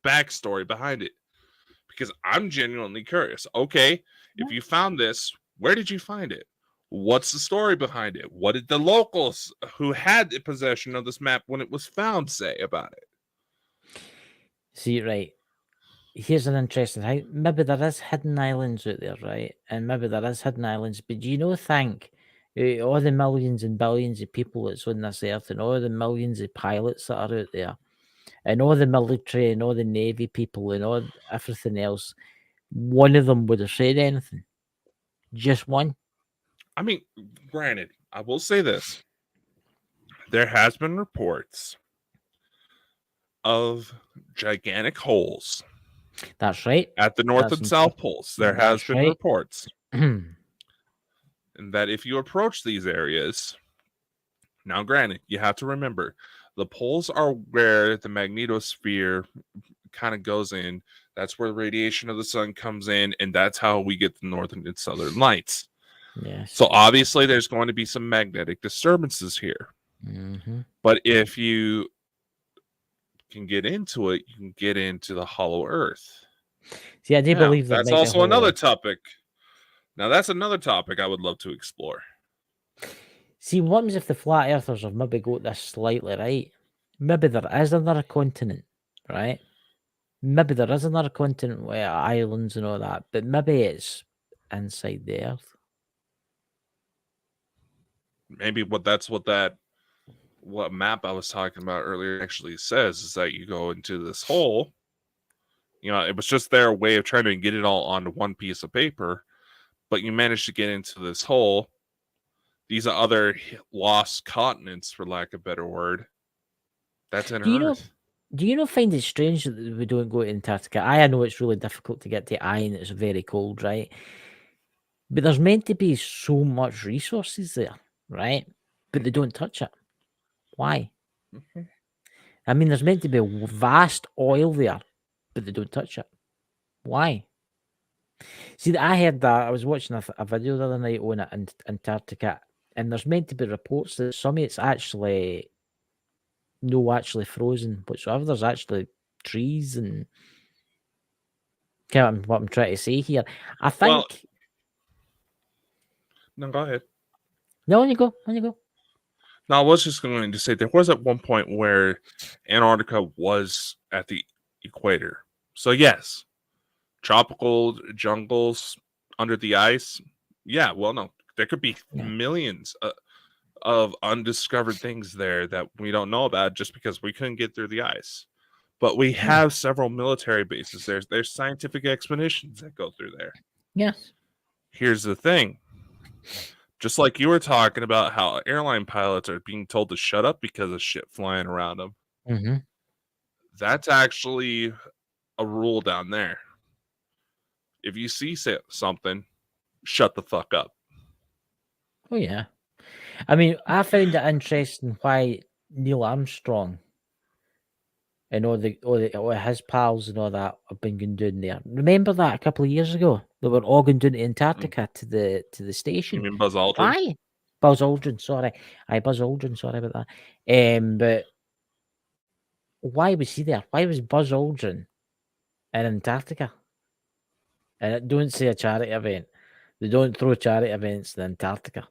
backstory behind it, because I'm genuinely curious. Okay, if you found this, where did you find it? What's the story behind it? What did the locals who had the possession of this map when it was found say about it? See, right. Here's an interesting thing. Maybe there is hidden islands out there, right? And maybe there is hidden islands. But do you think all the millions and billions of people that's on this earth, and all the millions of pilots that are out there, and all the military and all the navy people and all everything else, one of them would have said anything? Just one? I mean, granted, I will say this. There has been reports of gigantic holes. That's right. At the North and South Poles. There has been reports. And that if you approach these areas, now granted, you have to remember, the poles are where the magnetosphere kind of goes in. That's where the radiation of the sun comes in, and that's how we get the northern and southern lights. Yes. So obviously there's going to be some magnetic disturbances here. Mm-hmm. But if you can get into it, you can get into the hollow earth. See, I do believe that's also another topic. Now, that's another topic I would love to explore. See, what happens if the flat earthers have maybe got this slightly right? Maybe there is another continent, right? Maybe there is another continent with islands and all that, but maybe it's inside the earth. Maybe what map I was talking about earlier actually says is that you go into this hole. It was just their way of trying to get it all onto one piece of paper, but you managed to get into this hole. These are other lost continents, for lack of a better word. That's in Earth. Do you not find it strange that we don't go to Antarctica? I know it's really difficult to get to and it's very cold, right? But there's meant to be so much resources there, right? But they don't touch it. Why? Mm-hmm. I mean, there's meant to be vast oil there, but they don't touch it. Why? See, I heard that. I was watching a video the other night on Antarctica, and there's meant to be reports that some of it's actually frozen whatsoever. There's actually trees and what I'm trying to say here. I think. No, go ahead. No, on you go. No, I was just going to say there was at one point where Antarctica was at the equator. So yes, tropical jungles under the ice. Yeah, well, no, there could be millions of undiscovered things there that we don't know about just because we couldn't get through the ice. But we have several military bases. There's scientific expeditions that go through there. Yes. Here's the thing. Just like you were talking about how airline pilots are being told to shut up because of shit flying around them. Mm-hmm. That's actually a rule down there. If you see something, shut the fuck up. Oh, yeah. I mean, I found it interesting why Neil Armstrong and all his pals and all that have been going down there. Remember that a couple of years ago? They were all going down to Antarctica to the station. You mean Buzz Aldrin? Why? Buzz Aldrin, sorry. Buzz Aldrin, sorry about that. But why was he there? Why was Buzz Aldrin in Antarctica? And it don't say a charity event. They don't throw charity events in Antarctica.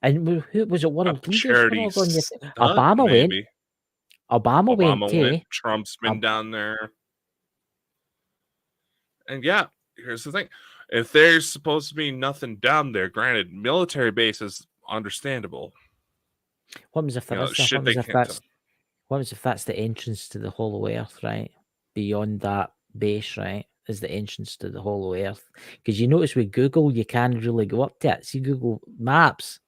And who was it? World leaders? Obama maybe. went. Obama went too. Trump's been down there. And yeah, here's the thing. If there's supposed to be nothing down there, granted, military base is understandable. What happens if what happens if that's the entrance to the hollow earth, right? Beyond that base, right, is the entrance to the hollow earth. Because you notice with Google, you can't really go up to it. See, Google Maps,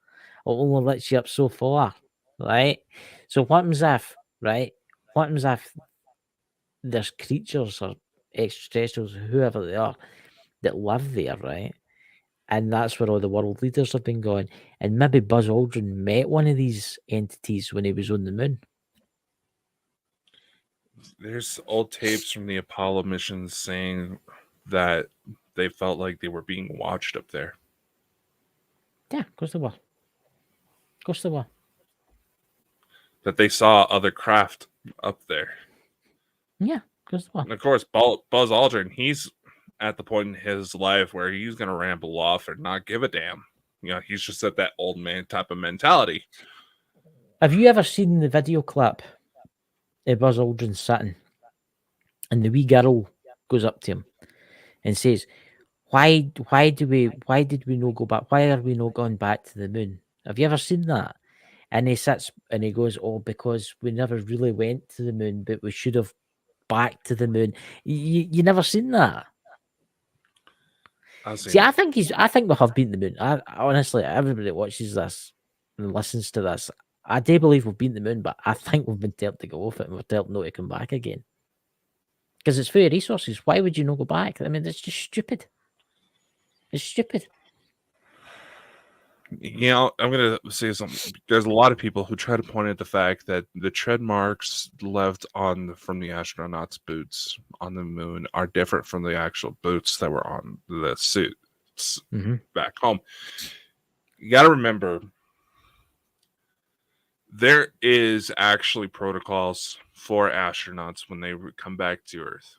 it only lets you up so far, right? So what happens if right? What happens if there's creatures or extraterrestrials, whoever they are, that live there, right? And that's where all the world leaders have been going. And maybe Buzz Aldrin met one of these entities when he was on the moon. There's old tapes from the Apollo missions saying that they felt like they were being watched up there. Yeah, of course they were. Of course they were. That they saw other craft up there. Yeah, of course they were. And of course, Buzz Aldrin, he's at the point in his life where he's going to ramble off and not give a damn. You know, he's just at that old man type of mentality. Have you ever seen the video clip of Buzz Aldrin sitting, and the wee girl goes up to him and says, why did we not go back? Why are we not going back to the moon? Have you ever seen that? And he sits and he goes, oh, because we never really went to the moon, but we should have back to the moon. You never seen that? See, I think we have been to the moon. I honestly, everybody that watches this and listens to this, I do believe we've been to the moon, but I think we've been told to go off it and we're told not to come back again. Because it's fair resources. Why would you not go back? I mean, it's just stupid. It's stupid. You know, I'm going to say something. There's a lot of people who try to point at the fact that the tread marks left from the astronauts' boots on the moon are different from the actual boots that were on the suits back home. You got to remember, there is actually protocols for astronauts when they come back to Earth.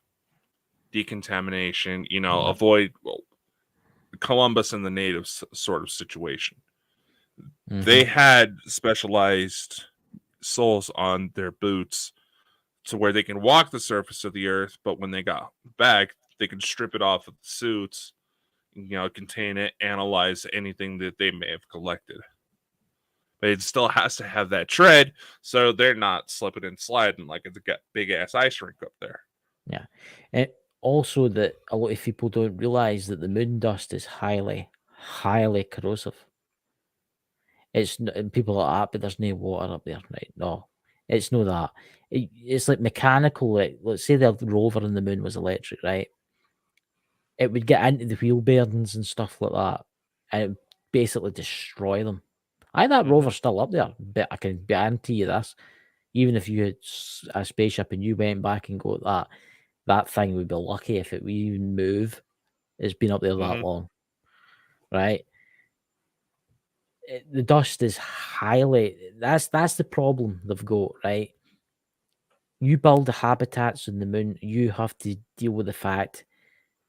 Decontamination, avoid Columbus and the natives sort of situation. They had specialized soles on their boots to where they can walk the surface of the Earth, but when they got back, they could strip it off of the suits, contain it, analyze anything that they may have collected. But it still has to have that tread, so they're not slipping and sliding like it's a big ass ice rink up there. Yeah. And also that a lot of people don't realize that the moon dust is highly, highly corrosive. And people are like, but there's no water up there, right? No, it's not that. It's like mechanical. Let's say the rover on the moon was electric, right? It would get into the wheel bearings and stuff like that, and it would basically destroy them. That rover's still up there, but I can guarantee you this: even if you had a spaceship and you went back and got that thing would be lucky if it would even move. It's been up there that long, right? The dust is highly. That's the problem they've got, right? You build the habitats on the moon, you have to deal with the fact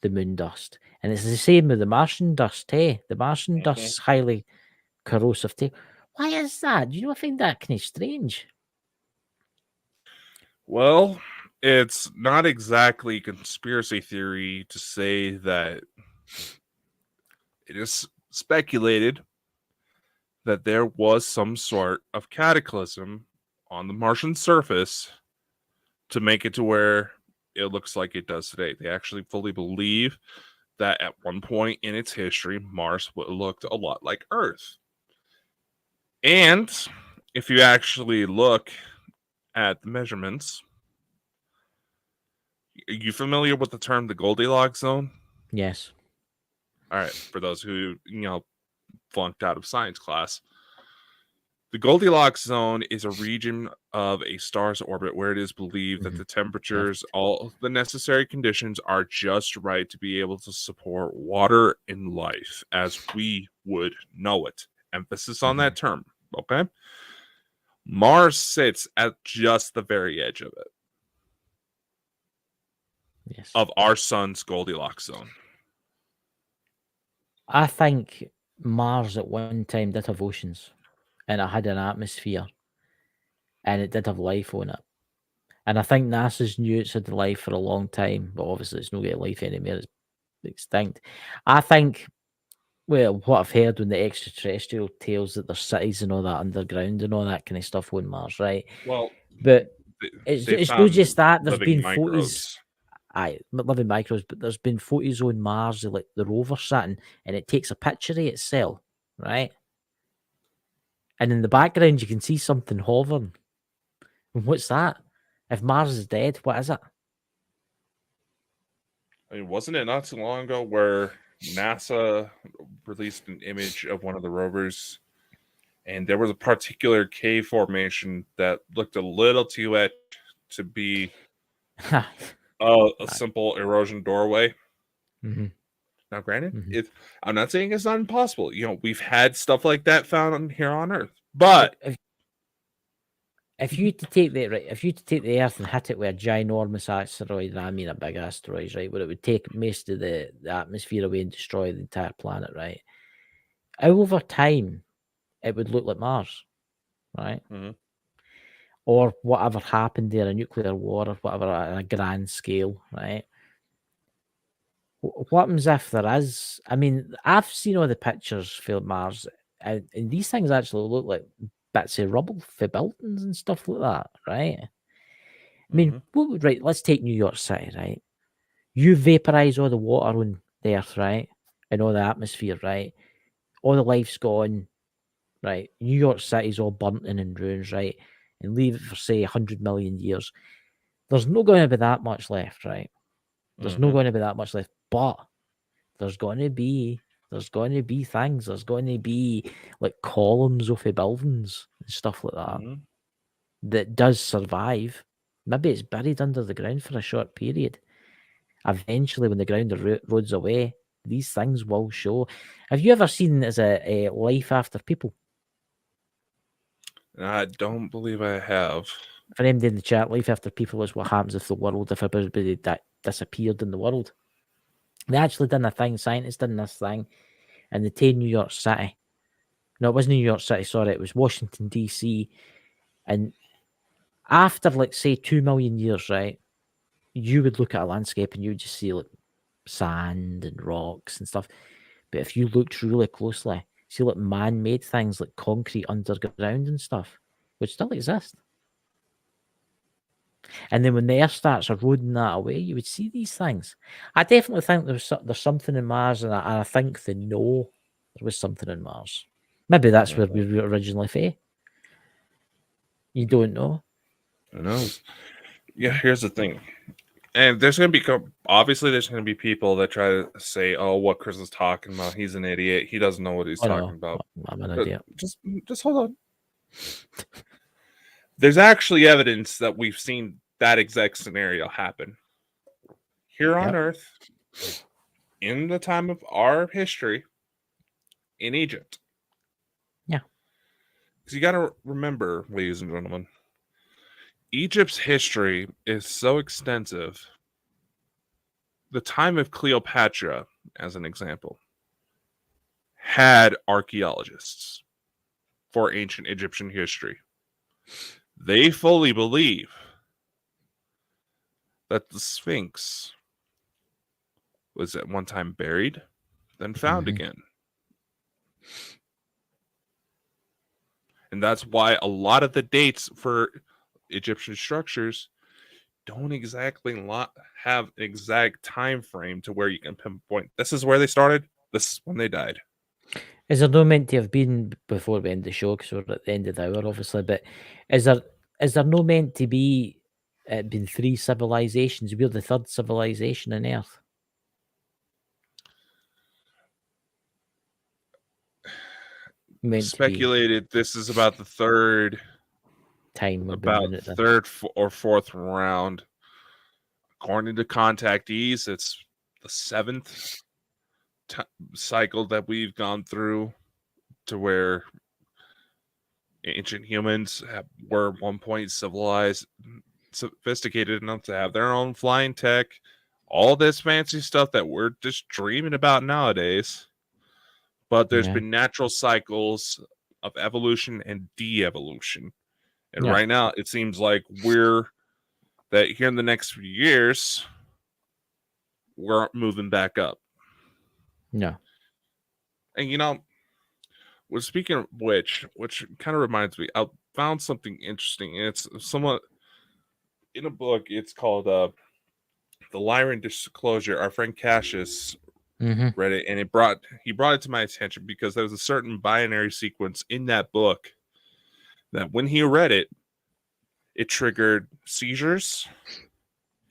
the moon dust, and it's the same with the Martian dust. Hey, the Martian dust's highly corrosive too. Why is that? Do you know? I find that kind of strange. Well, it's not exactly conspiracy theory to say that it is speculated that there was some sort of cataclysm on the Martian surface to make it to where it looks like it does today. They actually fully believe that at one point in its history, Mars looked a lot like Earth. And if you actually look at the measurements, are you familiar with the term the Goldilocks zone? Yes. All right. For those who, flunked out of science class, the Goldilocks zone is a region of a star's orbit where it is believed that the temperatures, all the necessary conditions are just right to be able to support water and life as we would know it. Emphasis on that term, okay? Mars sits at just the very edge of it. Yes. Of our sun's Goldilocks zone. I think Mars at one time did have oceans, and it had an atmosphere, and it did have life on it. And I think NASA's knew it's had life for a long time, but obviously it's not got life anymore. It's extinct. I think, well, what I've heard when the extraterrestrial tales that there's cities and all that underground and all that kind of stuff on Mars, right? Well, but it's not just that. There's been photos. Living microbes, but there's been photos on Mars of like the rover sitting, and it takes a picture of itself, right? And in the background, you can see something hovering, What's that? If Mars is dead, what is it? I mean, wasn't it not too long ago where NASA released an image of one of the rovers, and there was a particular cave formation that looked a little too wet to be a simple erosion doorway. Mm-hmm. Now, granted, Mm-hmm. I'm not saying it's not impossible. We've had stuff like that found here on Earth, but If you to take the if you to take the Earth and hit it with a ginormous asteroid, I mean a big asteroid, right, where it would take most of the atmosphere away and destroy the entire planet, right? Over time, it would look like Mars, right? mm-hmm. Or whatever happened there, a nuclear war or whatever on a grand scale, right? What happens if there is? I mean, I've seen all the pictures for Mars, and these things actually look like bits of rubble for buildings and stuff like that, right? I mean, right, let's take New York City, right? You vaporize all the water on the earth, right? And all the atmosphere, right? All the life's gone, right? New York City's all burnt and in ruins, right? And leave it for, say, 100 million years. There's not going to be that much left, right? There's not going to be that much left, but there's going to be things. There's going to be like columns of the buildings and stuff like that that does survive. Maybe it's buried under the ground for a short period. Eventually, when the ground erodes away, these things will show. Have you ever seen as a Life After People? I don't believe I have. For anybody in the chat, Life After People is what happens if everybody that disappeared in the world. They actually done a thing, scientists done this thing, and they take New York City. No, it wasn't New York City, sorry, it was Washington, D.C. And after, like, say, 2 million years, right, you would look at a landscape and you would just see, like, sand and rocks and stuff. But if you looked really closely, see, like, man-made things like concrete underground and stuff, which still exist. And then when the Earth starts eroding that away, you would see these things. I definitely think there's something in Mars, and I think they know there was something in Mars. Maybe that's where we were originally from. You don't know. Who knows? Yeah, here's the thing. And there's going to be, obviously, there's going to be people that try to say, oh, what Chris is talking about, he's an idiot. He doesn't know what he's talking about. I'm an idiot. Just hold on. There's actually evidence that we've seen that exact scenario happen here on Earth in the time of our history in Egypt. Yeah. Because you got to remember, ladies and gentlemen, Egypt's history is so extensive. The time of Cleopatra, as an example, had archaeologists for ancient Egyptian history. They fully believe that the Sphinx was at one time buried, then found again. And that's why a lot of the dates for Egyptian structures don't exactly have an exact time frame to where you can pinpoint this is where they started, this is when they died. Is there no meant to have been, before we end the show, because we're at the end of the hour, obviously, but is there no meant to be been 3 civilizations? We're the 3rd civilization on Earth. Speculated this is about the 3rd time, about 3rd or 4th round. According to contactees, it's the 7th cycle that we've gone through to where ancient humans were at one point civilized, sophisticated enough to have their own flying tech, all this fancy stuff that we're just dreaming about nowadays. But there's been natural cycles of evolution and de-evolution. And right now, it seems like here in the next few years, we're moving back up. Yeah. And speaking of which kind of reminds me, I found something interesting. And it's somewhat in a book. It's called The Lyran Disclosure. Our friend Cassius read it, and he brought it to my attention because there was a certain binary sequence in that book that when he read it, It triggered seizures.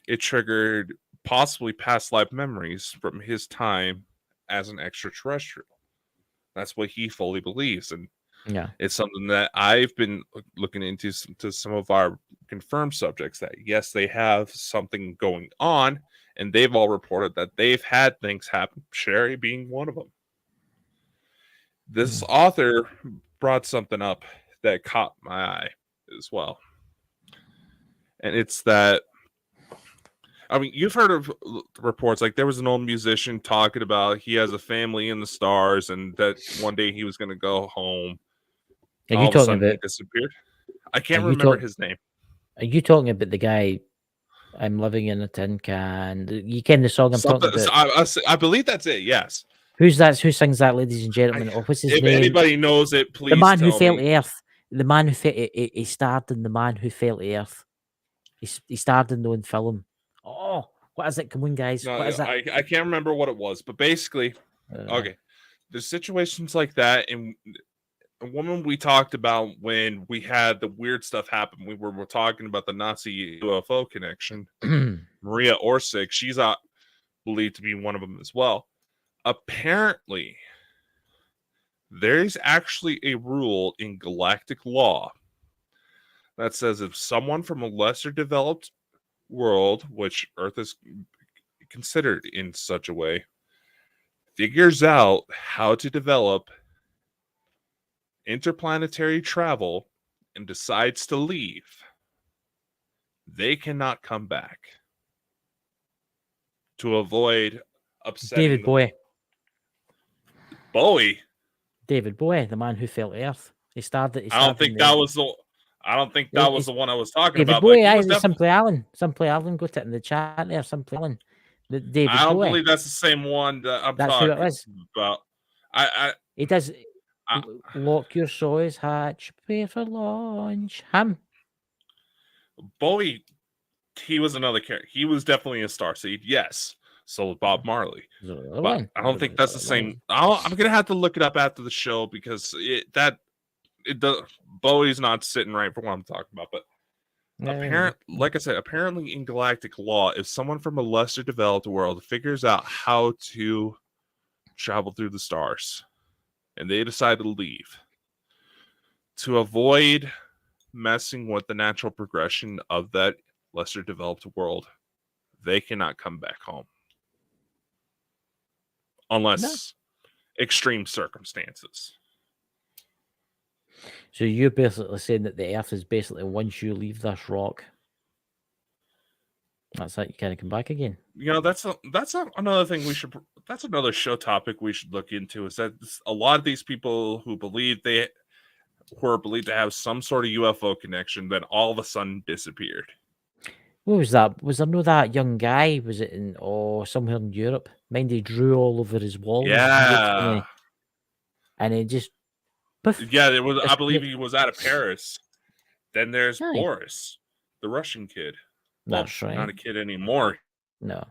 It triggered possibly past life memories from his time as an extraterrestrial. That's what he fully believes, and Yeah. it's something that I've been looking into to some of our confirmed subjects that yes, they have something going on, and they've all reported that they've had things happen. Sherry being one of them. This author brought something up that caught my eye as well, and it's that. I mean, you've heard of reports like there was an old musician talking about he has a family in the stars, and that one day he was going to go home. Are you All of a talking sudden, he about? disappeared. I Are can't you remember talk? his name. Are you talking about the guy? I'm living in a tin can. You ken the song I'm Something. talking about? I believe that's it. Yes. Who's that? Who sings that, ladies and gentlemen? Or what's his If name? anybody knows it, The please man who tell fell me. to earth. The man who he starred in The Man Who Fell to Earth. He starred in the one film. Oh, what is it? Come on, guys. No, What is that? I can't remember what it was, but basically, okay, there's situations like that, and a woman we talked about when we had the weird stuff happen. We were talking about the Nazi UFO connection. Maria Orsic, she's believed to be one of them as well. Apparently, there's actually a rule in galactic law that says if someone from a lesser developed world, which Earth is considered in such a way, figures out how to develop interplanetary travel and decides to leave, they cannot come back to avoid upsetting David Bowie. Bowie. David Bowie, The Man Who Fell to Earth. He starred. I don't think that was the. I don't think that was the one I was talking David about. Bowie. But he was Simply Alan. Simply Alan. Got it in the chat there. Simply Alan. David I don't Bowie. believe that's the same one that I'm That's talking who it is. about. He does. Lock your soy's hatch. Prepare for launch. Him. Bowie, he was another character. He was definitely a star seed. Yes. So was Bob Marley. But I don't think that's the same. I'm gonna have to look it up after the show because Bowie's not sitting right for what I'm talking about. But like I said, apparently in galactic law, if someone from a lesser developed world figures out how to travel through the stars and they decide to leave to avoid messing with the natural progression of that lesser developed world, they cannot come back home. Unless extreme circumstances. So you're basically saying that the Earth is basically once you leave this rock, that's it. You can't come back again. You know, that's another thing we should. That's another show topic we should look into. Is that a lot of these people who are believed to have some sort of UFO connection, then all of a sudden disappeared. What was that? Was there no that young guy? Was it in somewhere in Europe? Mind he drew all over his walls. Yeah. And he just poof, yeah, it was. I believe he was out of Paris. Then there's Boris, the Russian kid. Well, that's right. Not a kid anymore. No.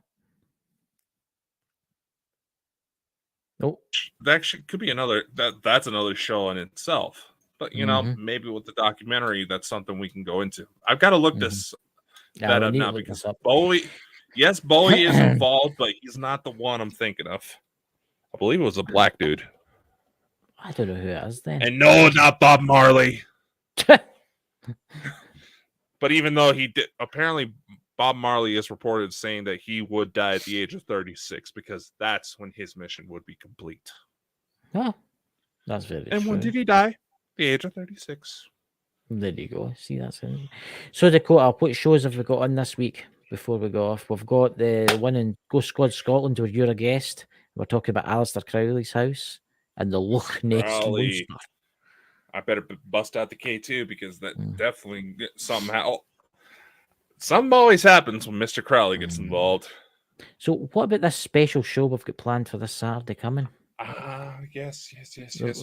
Nope. That could be another. That's another show in itself. But you know, maybe with the documentary, that's something we can go into. I've got to look this. That up now because Bowie, yes, Bowie is involved, but he's not the one I'm thinking of. I believe it was a black dude. I don't know who it is then. And no, not Bob Marley. But even though he did, apparently Bob Marley is reported saying that he would die at the age of 36 because that's when his mission would be complete. Oh, that's very true. And when did he die? The age of 36. There you go. See, that's it. So, Dakota, what shows have we got on this week before we go off? We've got the one in Ghost Squad Scotland where you're a guest. We're talking about Alistair Crowley's house and the Loch Ness Monster. I better bust out the K2 because that definitely somehow something always happens when Mr. Crowley gets involved. So, what about this special show we've got planned for this Saturday coming? Yes.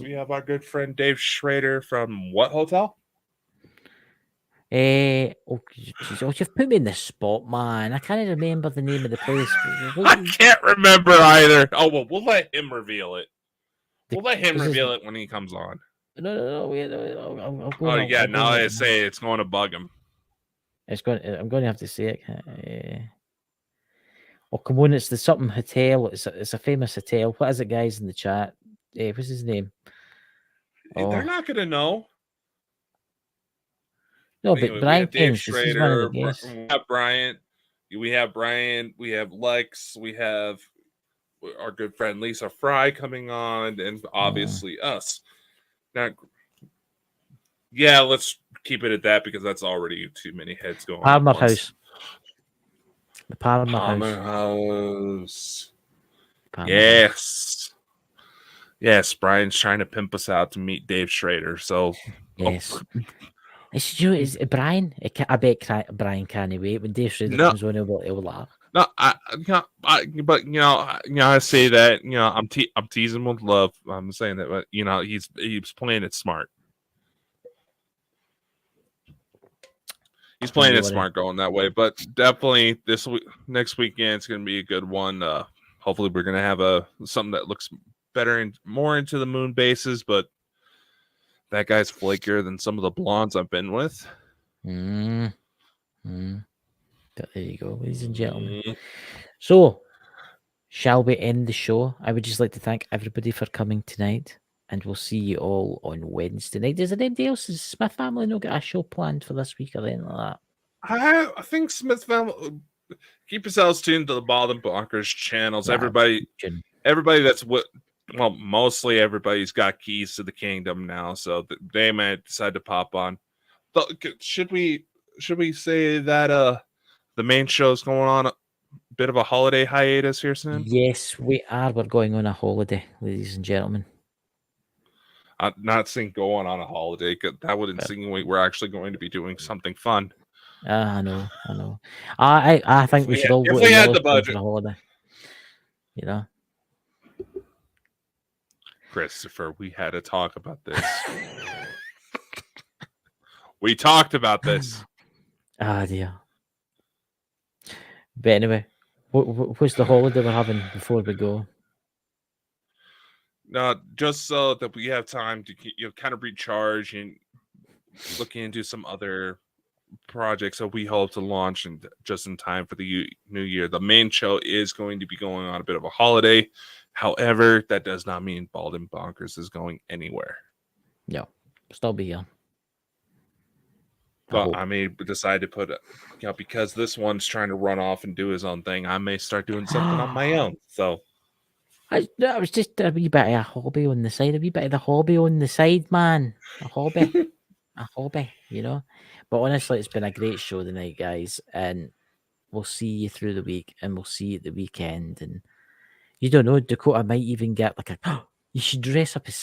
We have our good friend Dave Schrader from what hotel? You've put me in the spot, man. I can't remember the name of the place. I can't remember either. Oh, well, we'll let him reveal it. We'll let him reveal it when he comes on. No. Now I say it's going to bug him. I'm going to have to say it. Oh, come on, it's the something hotel. It's a famous hotel. What is it, guys, in the chat? What's his name? They're Oh, not going to know. no, Anyway, but we have Brian Dave Keynes, he's one of the Schrader. guests. We have Bryant. We have Brian. We have Lex. We have our good friend Lisa Fry coming on, and obviously us. Now, yeah, let's keep it at that because that's already too many heads going Palmer at once. House. The Palmer Palmer House. House. Yes. Yes, Brian's trying to pimp us out to meet Dave Schrader. So, yes. Is it Brian? I bet Brian can't wait when Dave Schrader comes on. He'll laugh. No, but I say that I'm teasing with love. I'm saying that, but he's playing it smart. He's playing it smart going that way. But definitely next weekend it's going to be a good one. Hopefully we're going to have something that looks better and more into the moon bases. But that guy's flakier than some of the blondes I've been with. But there you go, ladies and gentlemen. So, shall we end the show? I would just like to thank everybody for coming tonight, and we'll see you all on Wednesday night. Does anybody else, is Smith family not got a show planned for this week or anything like that? I think Smith family. Keep yourselves tuned to the Bald and Bonkers channels. Yeah, everybody that's mostly everybody's got keys to the kingdom now, so they might decide to pop on. Should we say that the main show's going on a bit of a holiday hiatus here soon? Yes, we are. We're going on a holiday, ladies and gentlemen. I'm not saying going on a holiday, because that would insinuate we're actually going to be doing something fun. I know. I think we should all go to the budget for a holiday. Christopher, we had to talk about this. We talked about this. Ah, dear. But anyway, what's the holiday we're having before we go? No, just so that we have time to kind of recharge and look into some other projects that we hope to launch just in time for the new year. The main show is going to be going on a bit of a holiday. However, that does not mean Bald and Bonkers is going anywhere. No, still be here. But I may decide to put, because this one's trying to run off and do his own thing, I may start doing something on my own. So I was just a wee bit of a hobby on the side, man. A hobby, a hobby, But honestly, it's been a great show tonight, guys, and we'll see you through the week, and we'll see you at the weekend. And you don't know, Dakota might even get like you should dress up as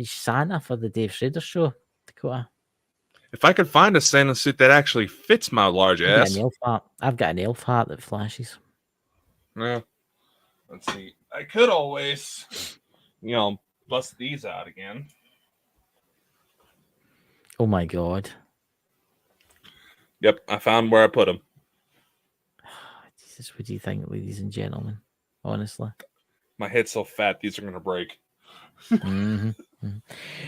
Santa for the Dave Schrader show, Dakota. If I could find a Santa suit that actually fits my large ass. I've got an elf hat that flashes. Yeah. Let's see. I could always, bust these out again. Oh my God. Yep, I found where I put them. Jesus, what do you think, ladies and gentlemen? Honestly. My head's so fat, these are going to break.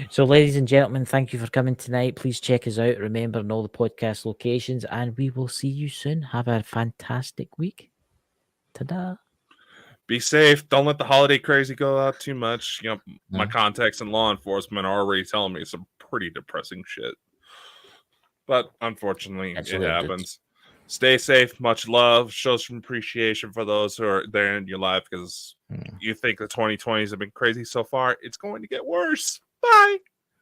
So, ladies and gentlemen, thank you for coming tonight. Please check us out. Remember, in all the podcast locations, and we will see you soon. Have a fantastic week. Ta-da. Be safe. Don't let the holiday crazy go out too much. My contacts in law enforcement are already telling me some pretty depressing shit. But unfortunately, it happens. Stay safe. Much love. Show some appreciation for those who are there in your life, because you think the 2020s have been crazy so far. It's going to get worse. Bye.